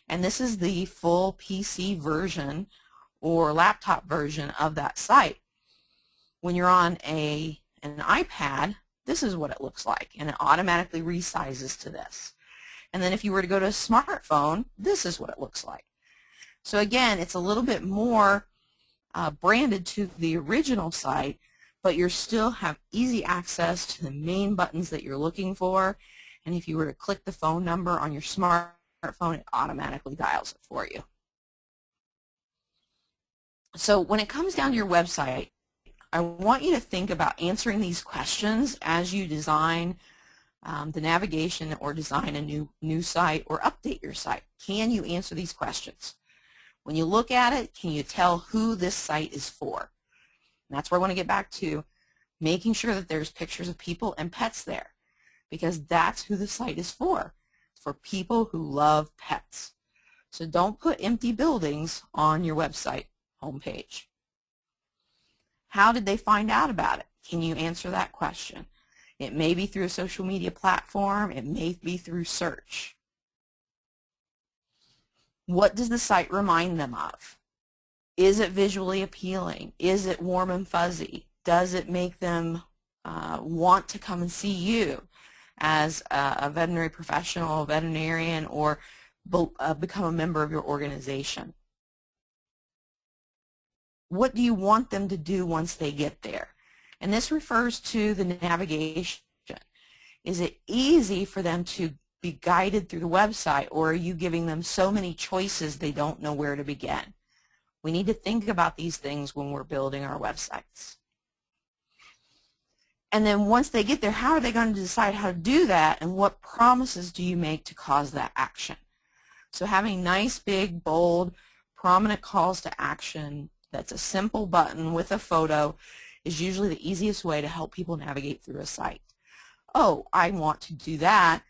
and this is the full PC version or laptop version of that site. When you're on an iPad, this is what it looks like, and it automatically resizes to this. And then if you were to go to a smartphone, this is what it looks like. So again, it's a little bit more branded to the original site, but you still have easy access to the main buttons that you're looking for. And if you were to click the phone number on your smartphone, it automatically dials it for you. So when it comes down to your website, I want you to think about answering these questions as you design the navigation or design a new site or update your site. Can you answer these questions? When you look at it, can you tell who this site is for? And that's where I want to get back to making sure that there's pictures of people and pets there, because that's who the site is for. It's for people who love pets. So don't put empty buildings on your website homepage. How did they find out about it? Can you answer that question? It may be through a social media platform. It may be through search. What does the site remind them of? Is it visually appealing? Is it warm and fuzzy? Does it make them want to come and see you as a veterinary professional, a veterinarian, or become a member of your organization? What do you want them to do once they get there? And this refers to the navigation. Is it easy for them to be guided through the website, or are you giving them so many choices they don't know where to begin? We need to think about these things when we're building our websites. And then once they get there, how are they going to decide how to do that, and what promises do you make to cause that action? So having nice, big, bold, prominent calls to action that's a simple button with a photo is usually the easiest way to help people navigate through a site. Oh, I want to do that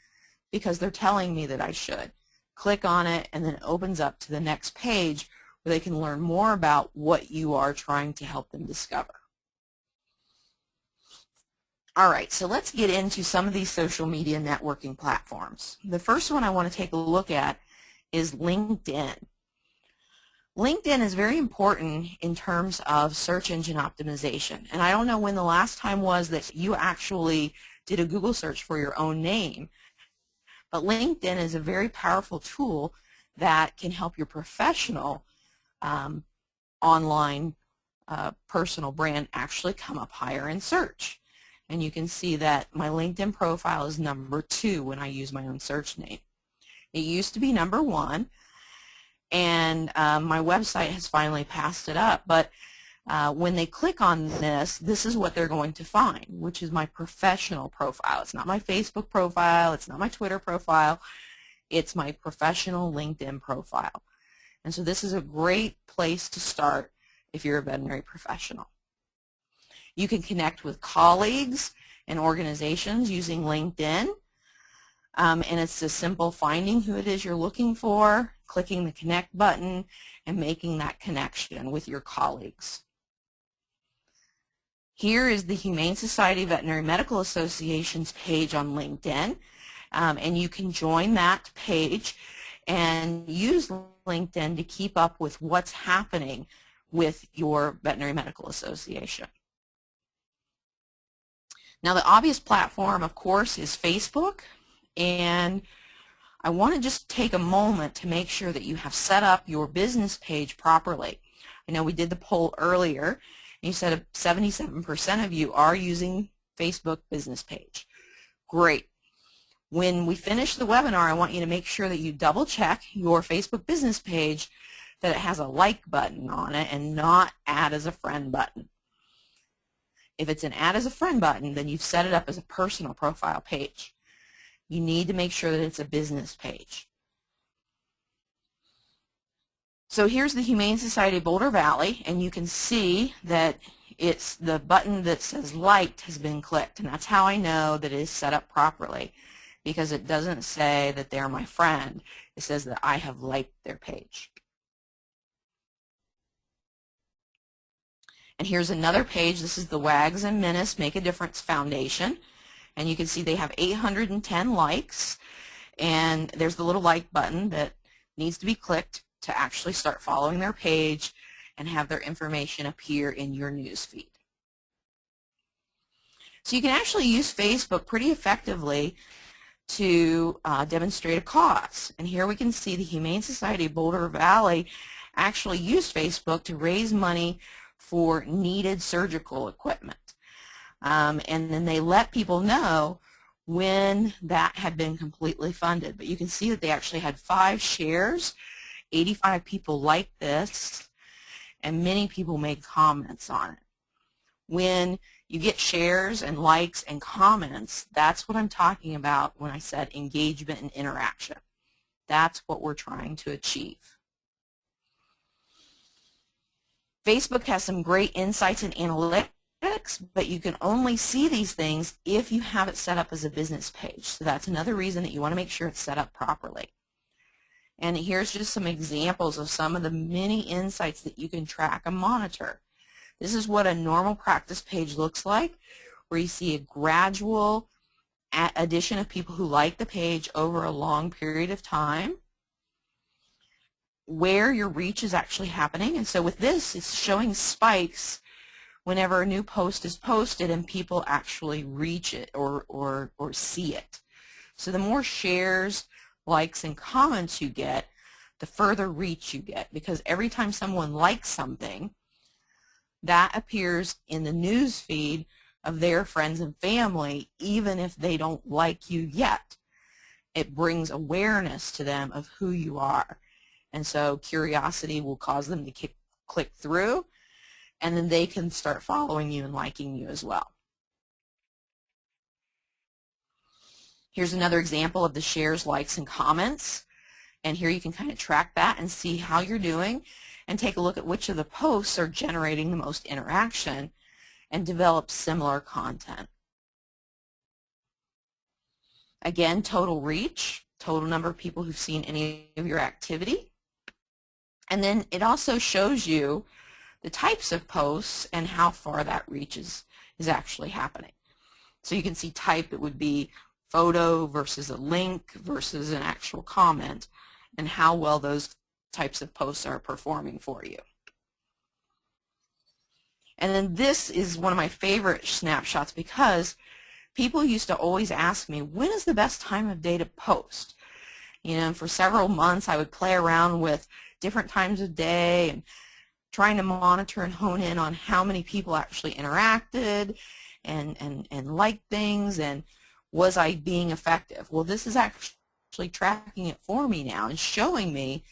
because they're telling me that I should. Click on it, and then it opens up to the next page where they can learn more about what you are trying to help them discover. All right, so let's get into some of these social media networking platforms. The first one I want to take a look at is LinkedIn. LinkedIn is very important in terms of search engine optimization. And I don't know when the last time was that you actually did a Google search for your own name, but LinkedIn is a very powerful tool that can help your professional online personal brand actually come up higher in search. And you can see that my LinkedIn profile is number 2 when I use my own search name. It used to be number 1, and my website has finally passed it up. But when they click on this, this is what they're going to find, which is my professional profile. It's not my Facebook profile. It's not my Twitter profile. It's my professional LinkedIn profile. And so this is a great place to start if you're a veterinary professional. You can connect with colleagues and organizations using LinkedIn. And it's as simple finding who it is you're looking for, clicking the connect button, and making that connection with your colleagues. Here is the Humane Society Veterinary Medical Association's page on LinkedIn, and you can join that page and use LinkedIn to keep up with what's happening with your veterinary medical association. Now, the obvious platform, of course, is Facebook, and I want to just take a moment to make sure that you have set up your business page properly. I know we did the poll earlier, and you said 77% of you are using Facebook business page. Great. When we finish the webinar, I want you to make sure that you double check your Facebook business page, that it has a like button on it and not add as a friend button. If it's an add as a friend button, then you've set it up as a personal profile page. You need to make sure that it's a business page. So here's the Humane Society of Boulder Valley, and you can see that it's the button that says liked has been clicked, and that's how I know that it is set up properly, because it doesn't say that they're my friend. It says that I have liked their page. And here's another page. This is the Wags and Menace Make a Difference Foundation. And you can see they have 810 likes. And there's the little like button that needs to be clicked to actually start following their page and have their information appear in your news feed. So you can actually use Facebook pretty effectively to demonstrate a cause. And here we can see the Humane Society of Boulder Valley actually used Facebook to raise money for needed surgical equipment. And then they let people know when that had been completely funded. But you can see that they actually had 5 shares, 85 people liked this, and many people made comments on it. When you get shares and likes and comments, that's what I'm talking about when I said engagement and interaction. That's what we're trying to achieve. Facebook has some great insights and analytics, but you can only see these things if you have it set up as a business page. So that's another reason that you want to make sure it's set up properly. And here's just some examples of some of the many insights that you can track and monitor. This is what a normal practice page looks like, where you see a gradual addition of people who like the page over a long period of time, where your reach is actually happening. And so with this, it's showing spikes whenever a new post is posted and people actually reach it or see it. So the more shares, likes, and comments you get, the further reach you get, because every time someone likes something, that appears in the news feed of their friends and family, even if they don't like you yet. It brings awareness to them of who you are. And so curiosity will cause them to click through, and then they can start following you and liking you as well. Here's another example of the shares, likes, and comments. And here you can kind of track that and see how you're doing and take a look at which of the posts are generating the most interaction and develop similar content. Again, total reach, total number of people who've seen any of your activity. And then it also shows you the types of posts and how far that reach is actually happening. So you can see type, it would be photo versus a link versus an actual comment, and how well those types of posts are performing for you. And then this is one of my favorite snapshots, because people used to always ask me, when is the best time of day to post? You know, for several months I would play around with different times of day and trying to monitor and hone in on how many people actually interacted and liked things, and was I being effective? Well, this is actually tracking it for me now and showing me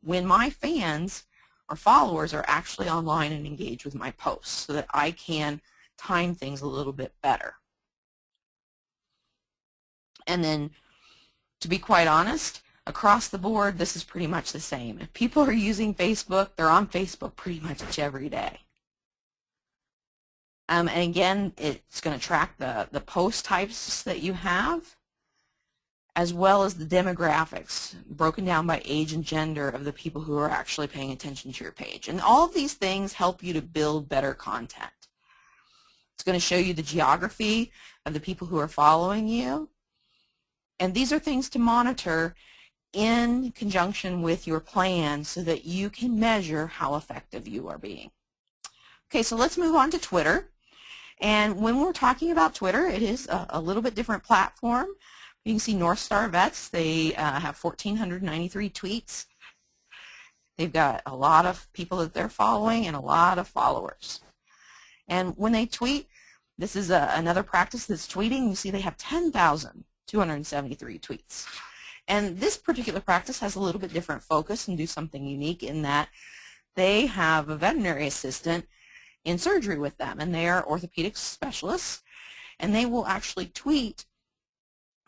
when my fans or followers are actually online and engaged with my posts, so that I can time things a little bit better. And then, to be quite honest, across the board, this is pretty much the same. If people are using Facebook, they're on Facebook pretty much every day. And again, it's going to track the post types that you have, as well as the demographics broken down by age and gender of the people who are actually paying attention to your page. And all of these things help you to build better content. It's going to show you the geography of the people who are following you. And these are things to monitor in conjunction with your plan so that you can measure how effective you are being. Okay, so let's move on to Twitter. And when we're talking about Twitter, it is a little bit different platform. You can see North Star Vets, they have 1,493 tweets. They've got a lot of people that they're following and a lot of followers. And when they tweet, this is another practice that's tweeting. You see they have 10,273 tweets. And this particular practice has a little bit different focus and do something unique in that they have a veterinary assistant in surgery with them, and they are orthopedic specialists, and they will actually tweet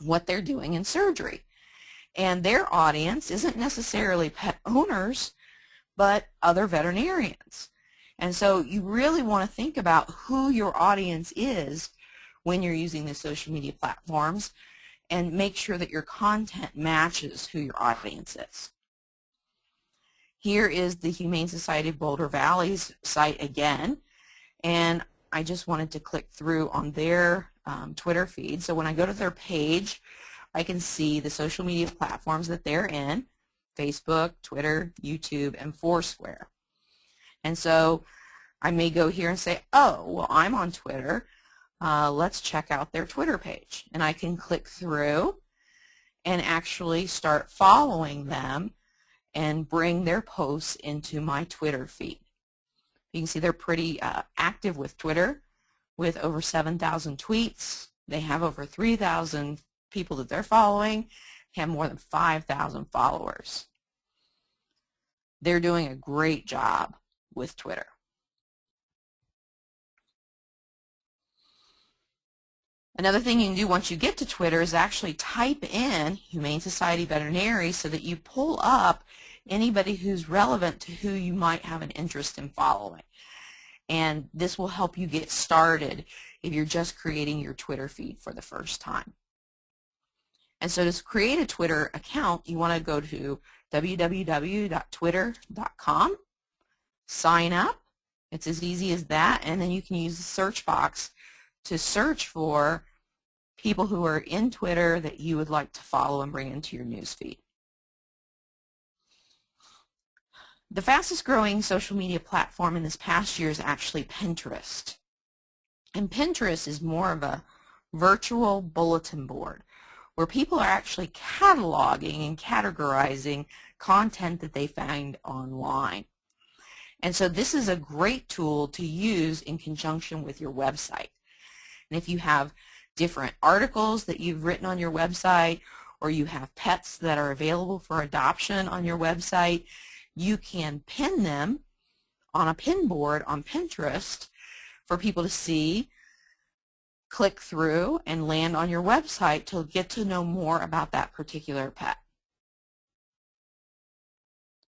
what they're doing in surgery. And their audience isn't necessarily pet owners, but other veterinarians. And so you really want to think about who your audience is when you're using the social media platforms, and make sure that your content matches who your audience is. Here is the Humane Society of Boulder Valley's site again, and I just wanted to click through on their Twitter feed. So when I go to their page, I can see the social media platforms that they're in: Facebook, Twitter, YouTube, and Foursquare. And so I may go here and say, oh, well, I'm on Twitter. Let's check out their Twitter page. And I can click through and actually start following them and bring their posts into my Twitter feed. You can see they're pretty active with Twitter, with over 7,000 tweets. They have over 3,000 people that they're following, have more than 5,000 followers. They're doing a great job with Twitter. Another thing you can do once you get to Twitter is actually type in Humane Society Veterinary so that you pull up anybody who's relevant to who you might have an interest in following. And this will help you get started if you're just creating your Twitter feed for the first time. And so to create a Twitter account, you want to go to www.twitter.com, sign up. It's as easy as that, and then you can use the search box to search for people who are in Twitter that you would like to follow and bring into your newsfeed. The fastest growing social media platform in this past year is actually Pinterest. And Pinterest is more of a virtual bulletin board where people are actually cataloging and categorizing content that they find online. And so this is a great tool to use in conjunction with your website. And if you have different articles that you've written on your website, or you have pets that are available for adoption on your website, you can pin them on a pin board on Pinterest for people to see, click through, and land on your website to get to know more about that particular pet.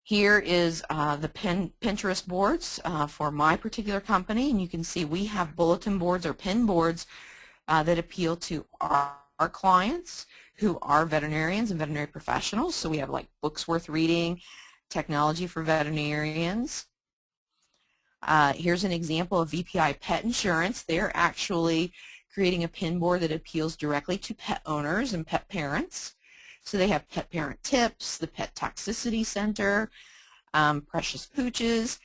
Here is the Pinterest boards for my particular company, and you can see we have bulletin boards or pin boards that appeal to our clients who are veterinarians and veterinary professionals. So we have like books worth reading, technology for veterinarians. Here's an example of VPI Pet Insurance. They're actually creating a pin board that appeals directly to pet owners and pet parents. So they have pet parent tips, the Pet Toxicity Center, Precious Pooches,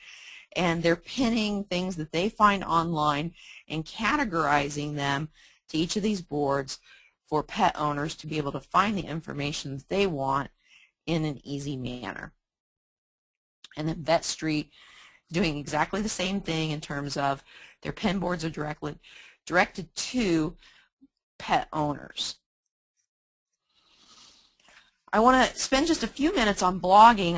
and they're pinning things that they find online and categorizing them to each of these boards for pet owners to be able to find the information that they want in an easy manner. And then Vet Street doing exactly the same thing in terms of their pen boards are directed to pet owners. I want to spend just a few minutes on blogging.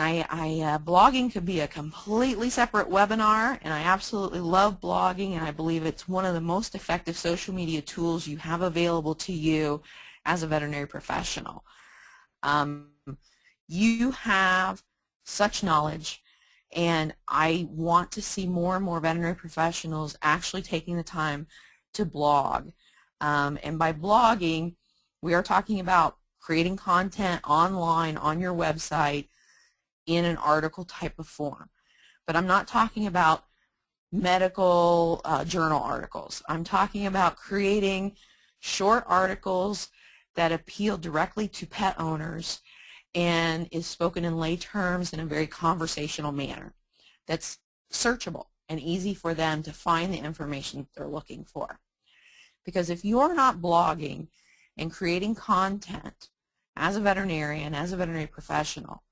Blogging could be a completely separate webinar, and I absolutely love blogging, and I believe it's one of the most effective social media tools you have available to you as a veterinary professional. You have such knowledge, and I want to see more and more veterinary professionals actually taking the time to blog. And by blogging, we are talking about creating content online on your website in an article type of form. But I'm not talking about medical journal articles. I'm talking about creating short articles that appeal directly to pet owners and is spoken in lay terms in a very conversational manner that's searchable and easy for them to find the information that they're looking for. Because if you're not blogging and creating content as a veterinarian, as a veterinary professional,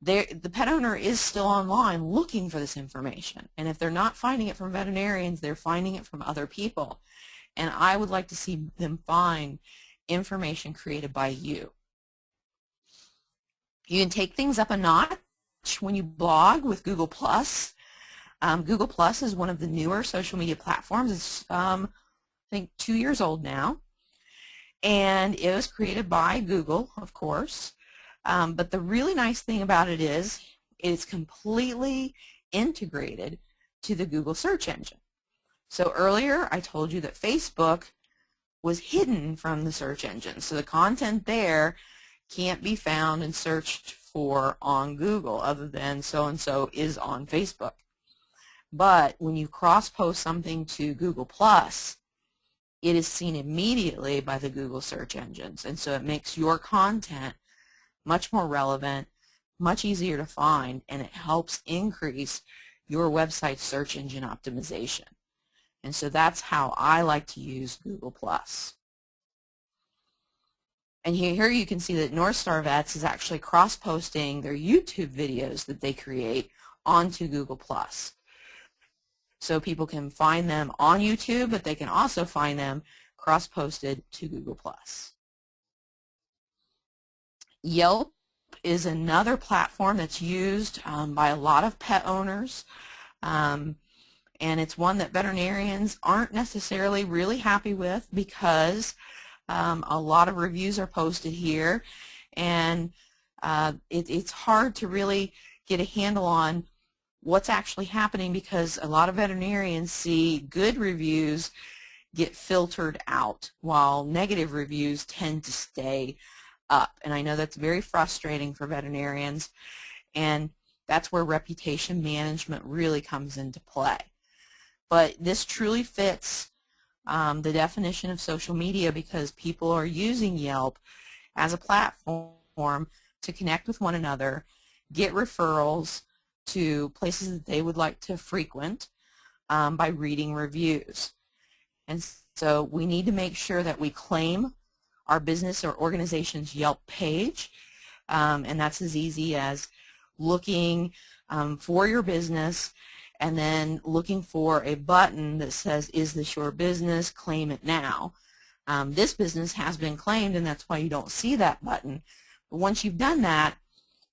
the pet owner is still online looking for this information. And if they're not finding it from veterinarians, they're finding it from other people. And I would like to see them find information created by you. You can take things up a notch when you blog with Google+. Google Plus is one of the newer social media platforms. It's, I think, 2 years old now. And it was created by Google, of course. But the really nice thing about it is it's completely integrated to the Google search engine. So earlier I told you that Facebook was hidden from the search engine. So the content there can't be found and searched for on Google other than so-and-so is on Facebook. But when you cross-post something to Google+, it is seen immediately by the Google search engines, and so it makes your content much more relevant, much easier to find, and it helps increase your website search engine optimization. And so that's how I like to use Google+. And here you can see that North Star Vets is actually cross-posting their YouTube videos that they create onto Google+. So people can find them on YouTube, but they can also find them cross-posted to Google+. Yelp is another platform that's used by a lot of pet owners, and it's one that veterinarians aren't necessarily really happy with because a lot of reviews are posted here, and it's hard to really get a handle on what's actually happening because a lot of veterinarians see good reviews get filtered out while negative reviews tend to stay up. And I know that's very frustrating for veterinarians, and that's where reputation management really comes into play. But this truly fits the definition of social media because people are using Yelp as a platform to connect with one another, get referrals to places that they would like to frequent by reading reviews. And so we need to make sure that we claim our business or organization's Yelp page, and that's as easy as looking for your business and then looking for a button that says, is this your business? Claim it now. This business has been claimed, and that's why you don't see that button. But once you've done that,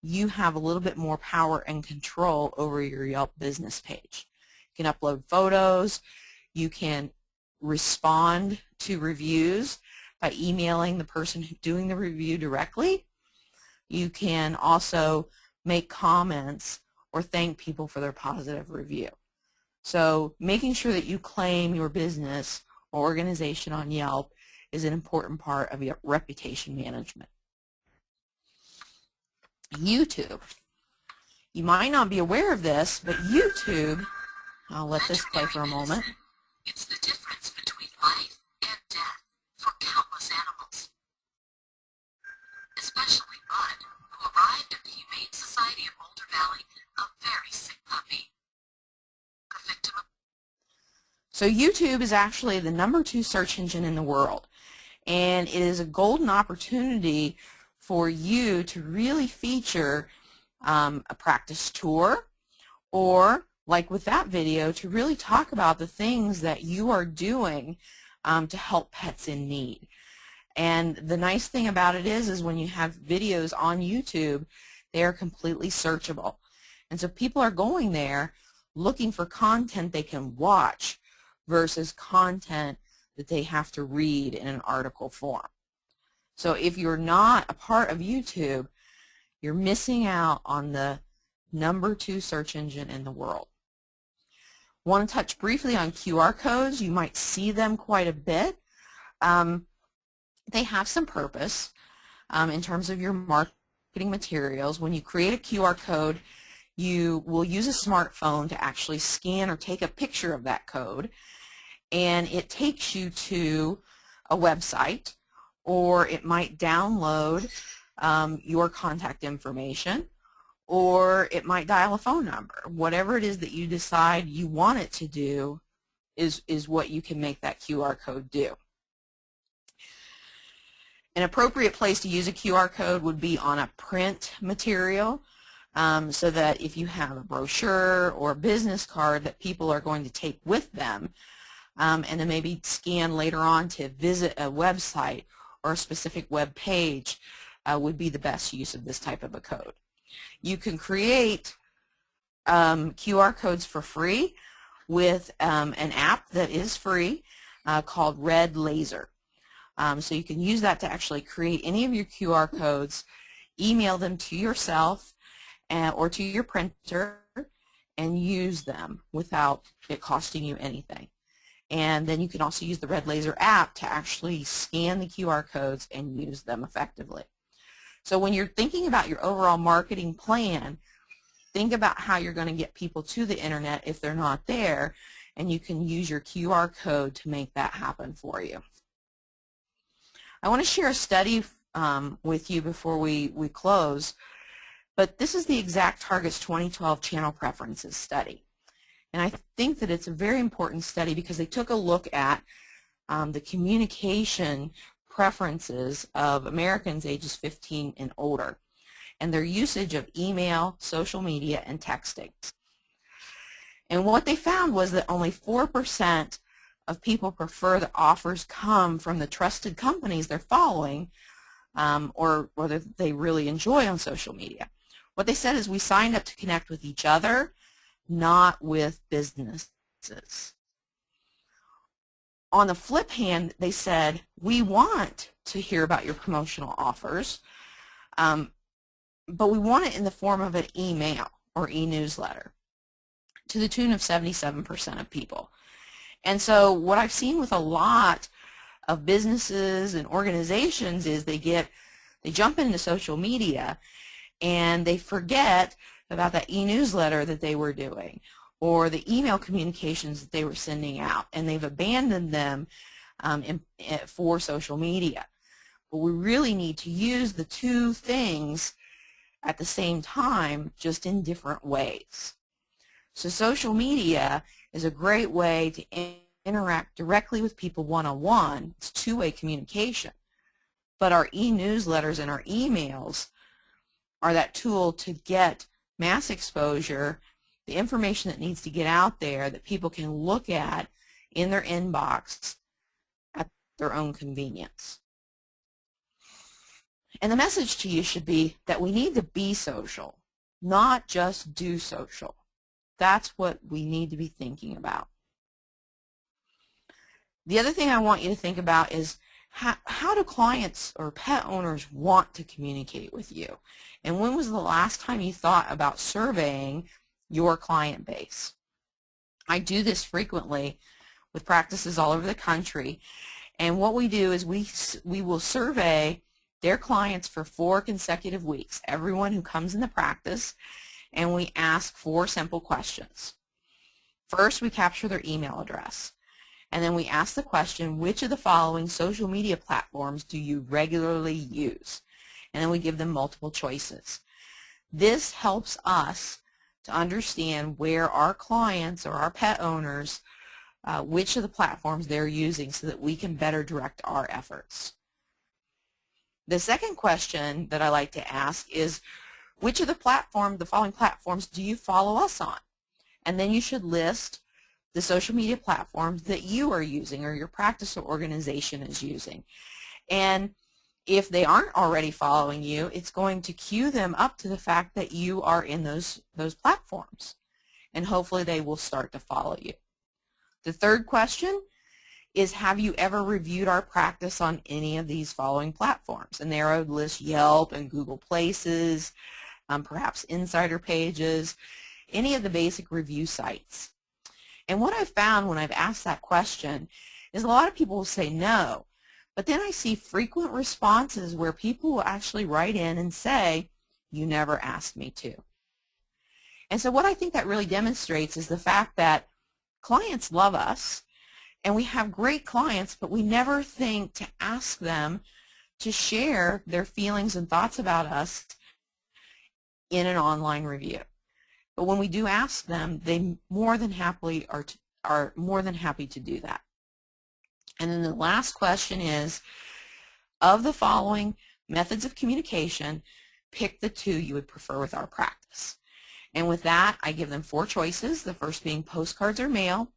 you have a little bit more power and control over your Yelp business page. You can upload photos. You can respond to reviews by emailing the person who's doing the review directly. You can also make comments or thank people for their positive review. So making sure that you claim your business or organization on Yelp is an important part of your reputation management. YouTube. You might not be aware of this, but YouTube, I'll let this play for a moment. It's the difference between life and death for countless animals, especially Bud, who arrived at the Humane Society of Boulder Valley, a very sick puppy. A victim of... So YouTube is actually the #2 search engine in the world, and it is a golden opportunity for you to really feature a practice tour or like with that video, to really talk about the things that you are doing to help pets in need. And the nice thing about it is when you have videos on YouTube, they are completely searchable. And so people are going there looking for content they can watch versus content that they have to read in an article form. So if you're not a part of YouTube, you're missing out on the #2 search engine in the world. Want to touch briefly on QR codes? You might see them quite a bit. They have some purpose in terms of your marketing materials. When you create a QR code, you will use a smartphone to actually scan or take a picture of that code, and it takes you to a website, or it might download your contact information, or it might dial a phone number. Whatever it is that you decide you want it to do is what you can make that QR code do. An appropriate place to use a QR code would be on a print material, so that if you have a brochure or a business card that people are going to take with them, and then maybe scan later on to visit a website or a specific web page, would be the best use of this type of a code. You can create QR codes for free with an app that is free called Red Laser. So you can use that to actually create any of your QR codes, email them to yourself or to your printer, and use them without it costing you anything. And then you can also use the Red Laser app to actually scan the QR codes and use them effectively. So when you're thinking about your overall marketing plan, think about how you're going to get people to the internet if they're not there, and you can use your QR code to make that happen for you. I want to share a study with you before we close, but this is the Exact Targets 2012 Channel Preferences study. And I think that it's a very important study because they took a look at the communication preferences of Americans ages 15 and older, and their usage of email, social media, and texting. And what they found was that only 4% of people prefer that offers come from the trusted companies they're following, or that they really enjoy on social media. What they said is we signed up to connect with each other, not with businesses. On the flip hand, they said, we want to hear about your promotional offers, but we want it in the form of an email or e-newsletter, to the tune of 77% of people. And so what I've seen with a lot of businesses and organizations is they jump into social media and they forget about that e-newsletter that they were doing or the email communications that they were sending out, and they've abandoned them for social media. But we really need to use the two things at the same time, just in different ways. So social media is a great way to interact directly with people one-on-one. It's two-way communication. But our e-newsletters and our emails are that tool to get mass exposure, the information that needs to get out there that people can look at in their inbox at their own convenience. And the message to you should be that we need to be social, not just do social. That's what we need to be thinking about. The other thing I want you to think about is how do clients or pet owners want to communicate with you? And when was the last time you thought about surveying your client base? I do this frequently with practices all over the country, and what we do is we will survey their clients for 4 consecutive weeks, everyone who comes in the practice, and we ask 4 simple questions. First, we capture their email address, and then we ask the question, which of the following social media platforms do you regularly use? And then we give them multiple choices. This helps us to understand where our clients or our pet owners, which of the platforms they're using, so that we can better direct our efforts. The second question that I like to ask is, which of the following platforms do you follow us on? And then you should list the social media platforms that you are using or your practice or organization is using. And if they aren't already following you, it's going to cue them up to the fact that you are in those platforms. And hopefully they will start to follow you. The third question is, have you ever reviewed our practice on any of these following platforms? And there I would list Yelp and Google Places, perhaps Insider Pages, any of the basic review sites. And what I've found when I've asked that question is a lot of people will say no, but then I see frequent responses where people will actually write in and say, you never asked me to. And so what I think that really demonstrates is the fact that clients love us, and we have great clients, but we never think to ask them to share their feelings and thoughts about us in an online review. But when we do ask them, they more than happily are more than happy to do that. And then the last question is, of the following methods of communication, pick the two you would prefer with our practice. And with that, I give them 4 choices, the first being postcards or mail,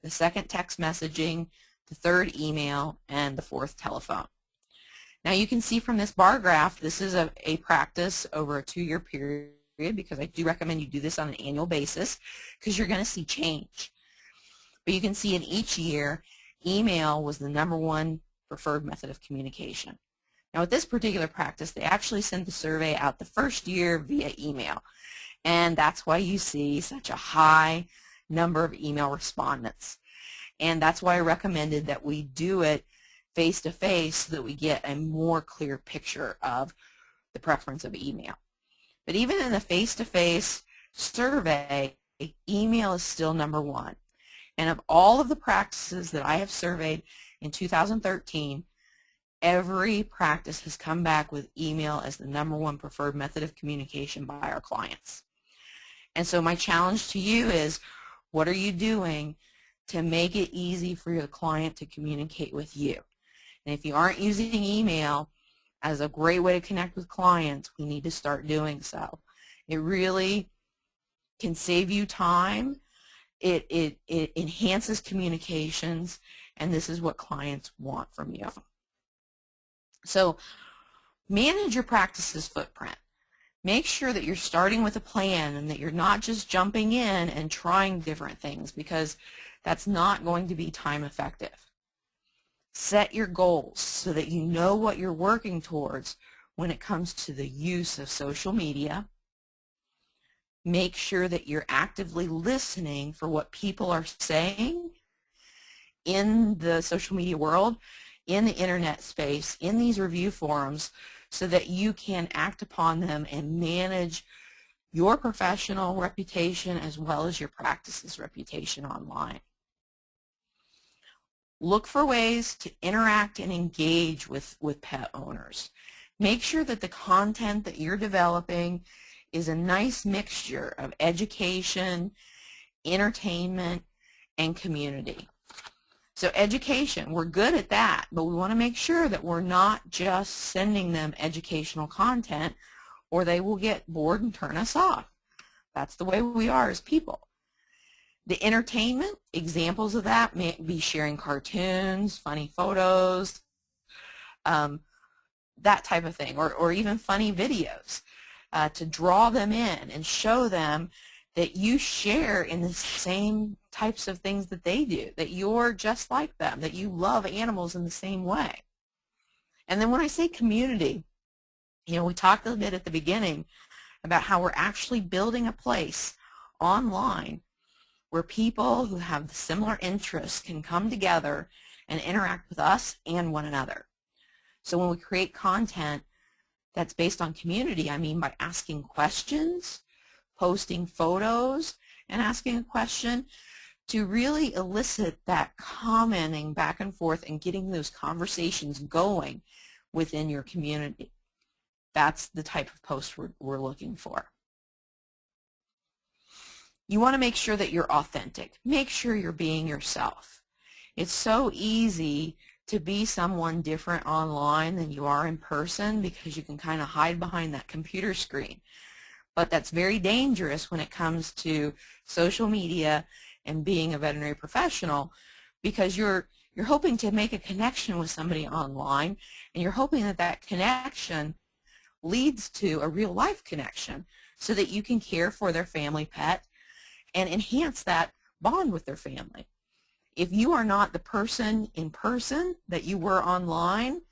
the second text messaging, the third email, and the fourth telephone. Now you can see from this bar graph, this is a practice over a 2-year period, because I do recommend you do this on an annual basis because you're going to see change. But you can see in each year, email was the #1 preferred method of communication. Now with this particular practice, they actually sent the survey out the first year via email. And that's why you see such a high number of email respondents. And that's why I recommended that we do it face-to-face so that we get a more clear picture of the preference of email. But even in the face-to-face survey, email is still #1. And of all of the practices that I have surveyed in 2013, every practice has come back with email as the #1 preferred method of communication by our clients. And so my challenge to you is, what are you doing to make it easy for your client to communicate with you? And if you aren't using email as a great way to connect with clients, we need to start doing so. It really can save you time. It enhances communications, and this is what clients want from you. So manage your practice's footprint. Make sure that you're starting with a plan and that you're not just jumping in and trying different things, because that's not going to be time effective. Set your goals so that you know what you're working towards when it comes to the use of social media. Make sure that you're actively listening for what people are saying in the social media world, in the internet space, in these review forums, so that you can act upon them and manage your professional reputation as well as your practice's reputation online. Look for ways to interact and engage with pet owners. Make sure that the content that you're developing is a nice mixture of education, entertainment, and community. So education, we're good at that, but we want to make sure that we're not just sending them educational content, or they will get bored and turn us off. That's the way we are as people. The entertainment, examples of that may be sharing cartoons, funny photos, that type of thing, or even funny videos to draw them in and show them that you share in the same types of things that they do, that you're just like them, that you love animals in the same way. And then when I say community, we talked a little bit at the beginning about how we're actually building a place online where people who have similar interests can come together and interact with us and one another. So when we create content that's based on community, I mean by asking questions, posting photos, and asking a question to really elicit that commenting back and forth and getting those conversations going within your community. That's the type of post we're looking for. You want to make sure that you're authentic. Make sure you're being yourself. It's so easy to be someone different online than you are in person because you can kind of hide behind that computer screen. but that's very dangerous when it comes to social media and being a veterinary professional, because you're hoping to make a connection with somebody online, and you're hoping that that connection leads to a real life connection so that you can care for their family pet and enhance that bond with their family. If you are not the person in person that you were online,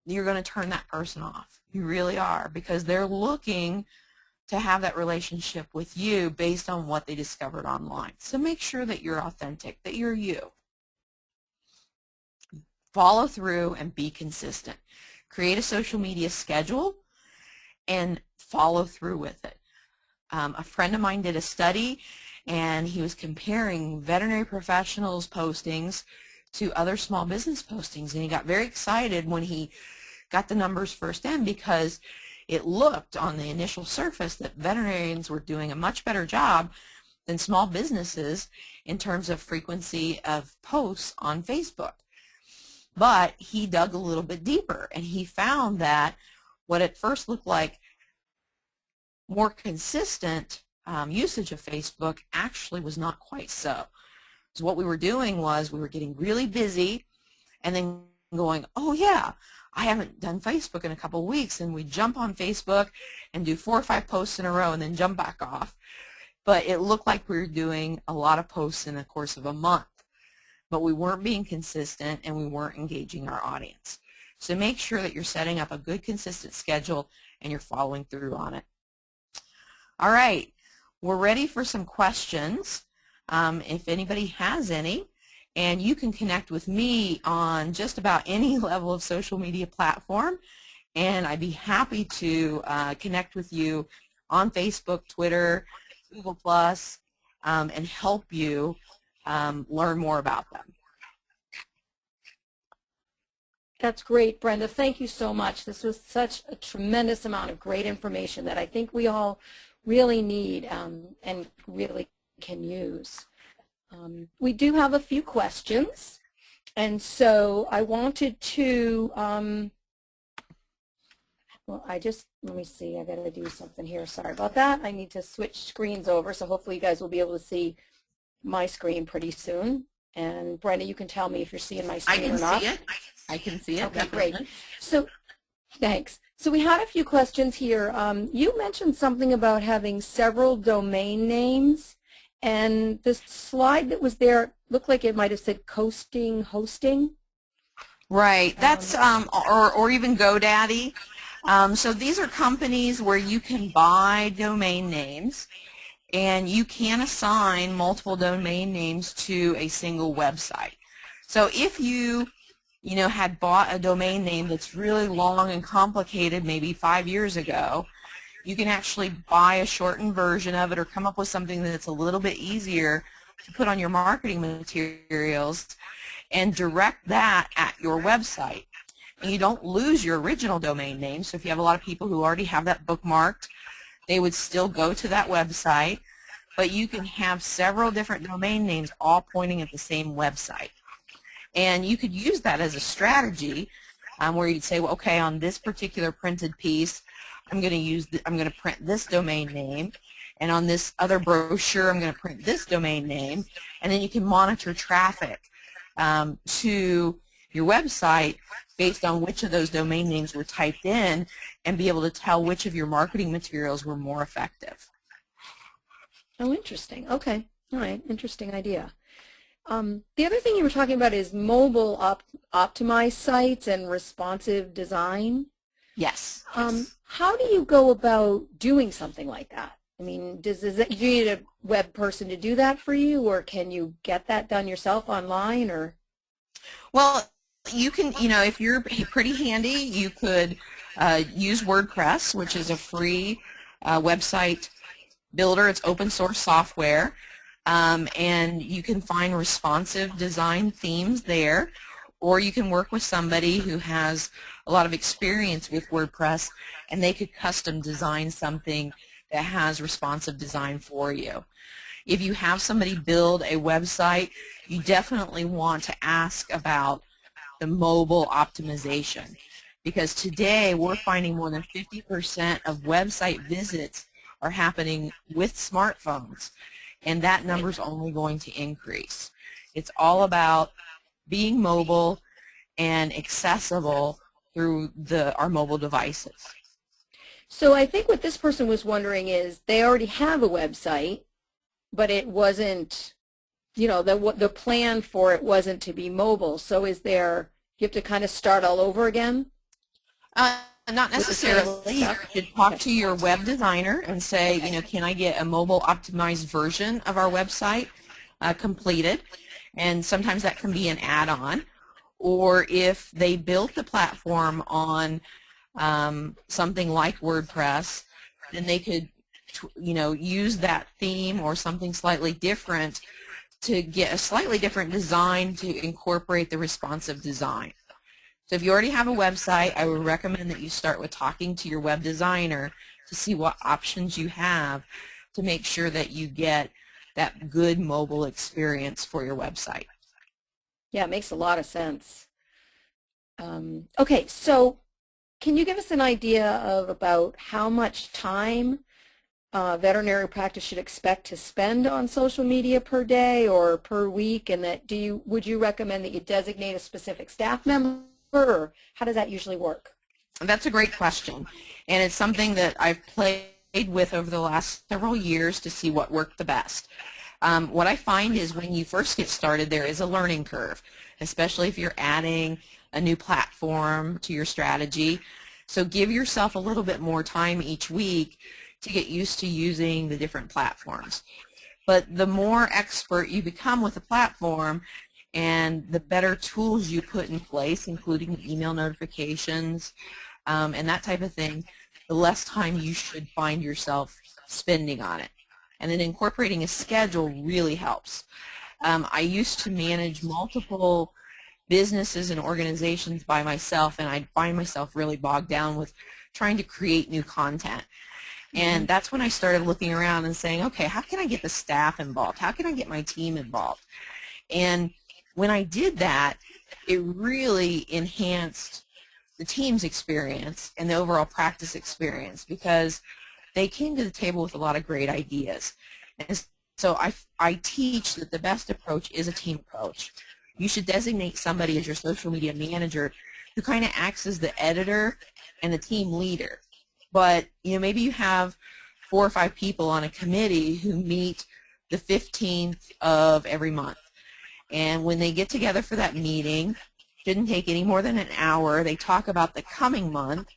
you're going to turn that person off. You really are, because they're looking to have that relationship with you based on what they discovered online. So make sure that you're authentic, that you're you. Follow through and be consistent. Create a social media schedule and follow through with it. A friend of mine did a study, and he was comparing veterinary professionals' postings to other small business postings, and he got very excited when he got the numbers first in, because it looked on the initial surface that veterinarians were doing a much better job than small businesses in terms of frequency of posts on Facebook. But he dug a little bit deeper, and he found that what at first looked like more consistent usage of Facebook actually was not quite so. So what we were doing was we were getting really busy and then going, oh yeah, I haven't done Facebook in a couple of weeks, and we jump on Facebook and do 4 or 5 posts in a row and then jump back off. But it looked like we were doing a lot of posts in the course of a month, but we weren't being consistent and we weren't engaging our audience. So make sure that you're setting up a good consistent schedule and you're following through on it. All right, we're ready for some questions, if anybody has any, and you can connect with me on just about any level of social media platform, and I'd be happy to connect with you on Facebook, Twitter, Google+, and help you learn more about them. That's great, Brenda. Thank you so much. This was such a tremendous amount of great information that I think we all really need and really can use. We do have a few questions, and so I wanted to, well, let me see, I got to do something here. Sorry about that. I need to switch screens over, so hopefully you guys will be able to see my screen pretty soon. And Brenda, you can tell me if you're seeing my screen or not. I can see it. Okay, definitely. great. So, thanks. So we had a few questions here. You mentioned something about having several domain names, and the slide that was there looked like it might have said coasting hosting. Right. That's or even GoDaddy. So these are companies where you can buy domain names, and you can assign multiple domain names to a single website. So if you had bought a domain name that's really long and complicated maybe 5 years ago, you can actually buy a shortened version of it or come up with something that's a little bit easier to put on your marketing materials and direct that at your website. And you don't lose your original domain name, so if you have a lot of people who already have that bookmarked, they would still go to that website, but you can have several different domain names all pointing at the same website. And you could use that as a strategy where you'd say, well, okay, on this particular printed piece, I'm going to print this domain name, and on this other brochure, I'm going to print this domain name, and then you can monitor traffic to your website based on which of those domain names were typed in, and be able to tell which of your marketing materials were more effective. Oh, interesting. Okay. All right. Interesting idea. The other thing you were talking about is mobile optimized sites and responsive design. Yes. How do you go about doing something like that? I mean, do you need a web person to do that for you, or can you get that done yourself online? Or well, you can, if you're pretty handy, you could use WordPress, which is a free website builder. It's open source software. And you can find responsive design themes there, or you can work with somebody who has a lot of experience with WordPress, and they could custom design something that has responsive design for you. If you have somebody build a website, you definitely want to ask about the mobile optimization, because today we're finding more than 50% of website visits are happening with smartphones, and that number is only going to increase. It's all about being mobile and accessible through our mobile devices. So I think what this person was wondering is they already have a website, but it wasn't, you know, the plan for it wasn't to be mobile. So is there, you have to kind of start all over again? Not necessarily. You should talk to your web designer and say, you know, can I get a mobile optimized version of our website completed? And sometimes that can be an add-on. Or if they built the platform on something like WordPress, then they could, you know, use that theme or something slightly different to get a slightly different design to incorporate the responsive design. So if you already have a website, I would recommend that you start with talking to your web designer to see what options you have to make sure that you get that good mobile experience for your website. Yeah, it makes a lot of sense. Okay, so can you give us an idea of about how much time veterinary practice should expect to spend on social media per day or per week, and that would you recommend that you designate a specific staff member, or how does that usually work? That's a great question, and it's something that I've played with over the last several years to see what worked the best. What I find is when you first get started, there is a learning curve, especially if you're adding a new platform to your strategy. So give yourself a little bit more time each week to get used to using the different platforms. But the more expert you become with the platform and the better tools you put in place, including email notifications and that type of thing, the less time you should find yourself spending on it. And then incorporating a schedule really helps. I used to manage multiple businesses and organizations by myself, and I'd find myself really bogged down with trying to create new content. And that's when I started looking around and saying, okay, how can I get the staff involved? How can I get my team involved? And when I did that, it really enhanced the team's experience and the overall practice experience, because they came to the table with a lot of great ideas. And so I teach that the best approach is a team approach. You should designate somebody as your social media manager who kind of acts as the editor and the team leader. But, you know, maybe you have 4 or 5 people on a committee who meet the 15th of every month. And when they get together for that meeting, shouldn't take any more than an hour, they talk about the coming month,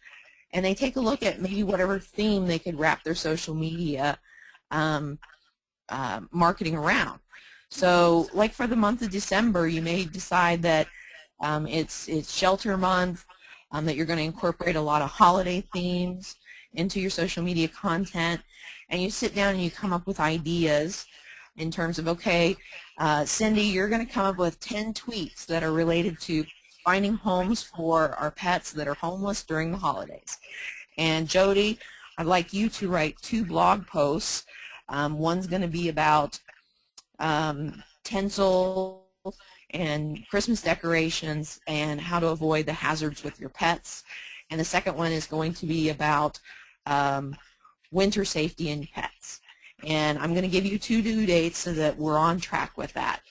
and they take a look at maybe whatever theme they could wrap their social media marketing around. So like for the month of December, you may decide that it's shelter month, that you're going to incorporate a lot of holiday themes into your social media content, and you sit down and you come up with ideas in terms of, okay, Cindy, you're going to come up with 10 tweets that are related to finding homes for our pets that are homeless during the holidays. And Jody, I'd like you to write 2 blog posts. One's going to be about tinsel and Christmas decorations and how to avoid the hazards with your pets. And the second one is going to be about winter safety in pets. And I'm going to give you 2 due dates so that we're on track with that.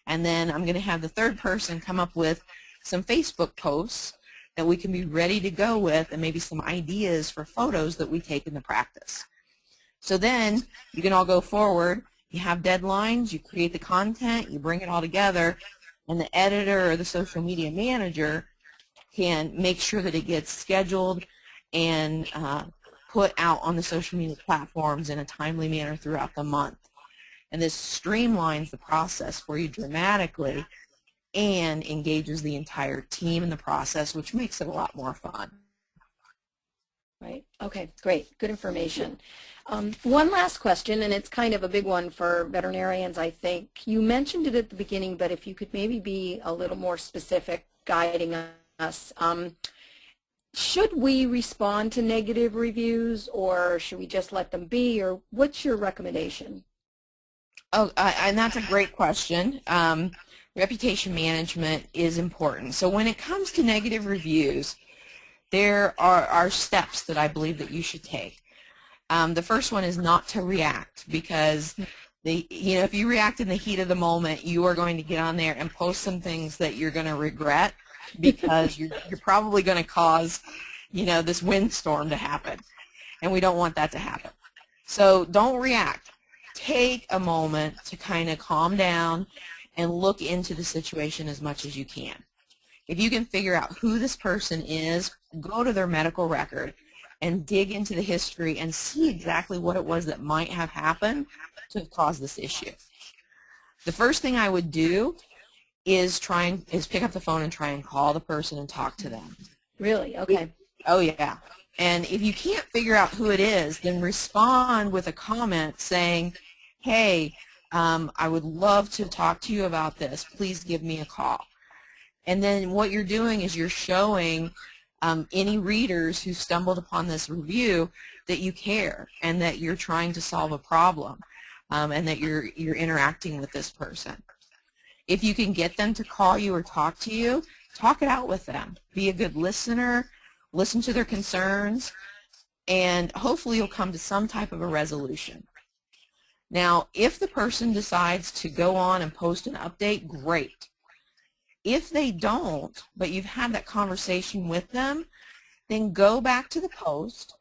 And then I'm going to have the third person come up with some Facebook posts that we can be ready to go with, and maybe some ideas for photos that we take in the practice. So then you can all go forward. You have deadlines, you create the content, you bring it all together, and the editor or the social media manager can make sure that it gets scheduled and put out on the social media platforms in a timely manner throughout the month. And this streamlines the process for you dramatically and engages the entire team in the process, which makes it a lot more fun. Right. Okay, great. Good information. One last question, and it's kind of a big one for veterinarians, I think. You mentioned it at the beginning, but if you could maybe be a little more specific guiding us. Should we respond to negative reviews, or should we just let them be, or what's your recommendation? Oh, and that's a great question. Reputation management is important. So when it comes to negative reviews, there are steps that I believe that you should take. The first one is not to react, because if you react in the heat of the moment, you are going to get on there and post some things that you're going to regret, because you're probably going to cause, this windstorm to happen, and we don't want that to happen. So don't react. Take a moment to kind of calm down and look into the situation as much as you can. If you can figure out who this person is, go to their medical record and dig into the history and see exactly what it was that might have happened to cause this issue. The first thing I would do is pick up the phone and try and call the person and talk to them. Really? Okay. Oh, yeah. And if you can't figure out who it is, then respond with a comment saying, hey, I would love to talk to you about this. Please give me a call. And then what you're doing is you're showing any readers who stumbled upon this review that you care and that you're trying to solve a problem, and that you're interacting with this person. If you can get them to call you or talk to you, talk it out with them. Be a good listener, listen to their concerns, and hopefully you'll come to some type of a resolution. Now, if the person decides to go on and post an update, great. If they don't, but you've had that conversation with them, then go back to the post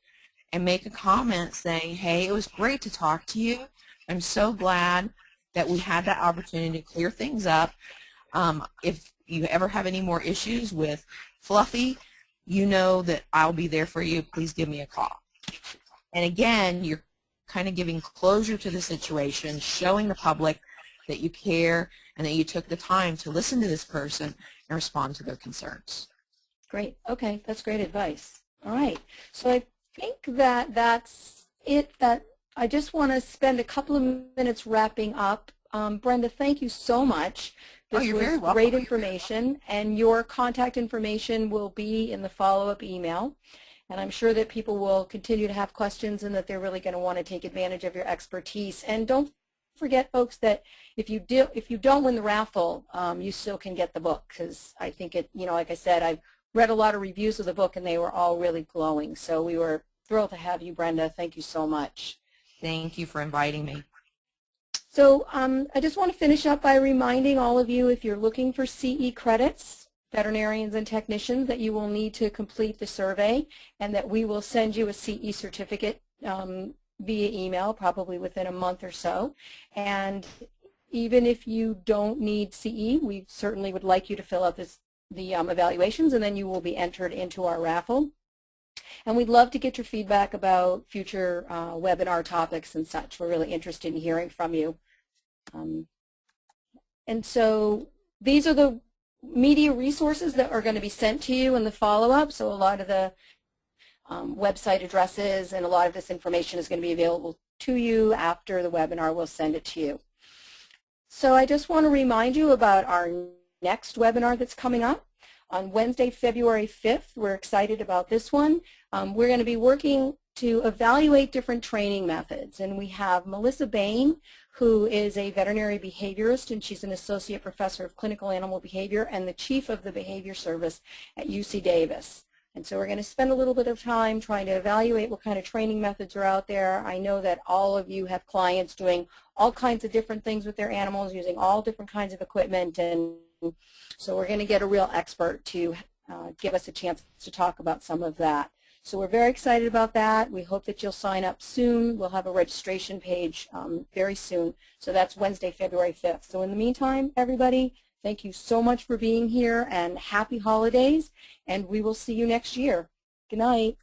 and make a comment saying, hey, it was great to talk to you. I'm so glad that we had that opportunity to clear things up. If you ever have any more issues with Fluffy, you know that I'll be there for you. Please give me a call. And again, you're kind of giving closure to the situation, showing the public that you care and that you took the time to listen to this person and respond to their concerns. Great. Okay, that's great advice. All right. So I think that that's it. That I just want to spend a couple of minutes wrapping up. Brenda, thank you so much. This you're was very welcome. Great information, and your contact information will be in the follow-up email. And I'm sure that people will continue to have questions and that they're really going to want to take advantage of your expertise. And don't forget, folks, that if you don't win the raffle, you still can get the book, because I think it, like I said, I've read a lot of reviews of the book and they were all really glowing. So we were thrilled to have you, Brenda. Thank you so much. Thank you for inviting me. So I just want to finish up by reminding all of you, if you're looking for CE credits, veterinarians and technicians, that you will need to complete the survey and that we will send you a CE certificate via email, probably within a month or so. And even if you don't need CE, we certainly would like you to fill out the evaluations, and then you will be entered into our raffle. And we'd love to get your feedback about future webinar topics and such. We're really interested in hearing from you. And so these are the media resources that are going to be sent to you in the follow-up. So a lot of the website addresses and a lot of this information is going to be available to you after the webinar. We'll send it to you. So I just want to remind you about our next webinar that's coming up on Wednesday, February 5th. We're excited about this one. We're going to be working to evaluate different training methods, and we have Melissa Bain, who is a veterinary behaviorist, and she's an associate professor of clinical animal behavior and the chief of the behavior service at UC Davis. And so we're going to spend a little bit of time trying to evaluate what kind of training methods are out there. I know that all of you have clients doing all kinds of different things with their animals, using all different kinds of equipment, and so we're going to get a real expert to give us a chance to talk about some of that. So we're very excited about that. We hope that you'll sign up soon. We'll have a registration page very soon. So that's Wednesday, February 5th. So in the meantime, everybody, thank you so much for being here, and happy holidays, and we will see you next year. Good night.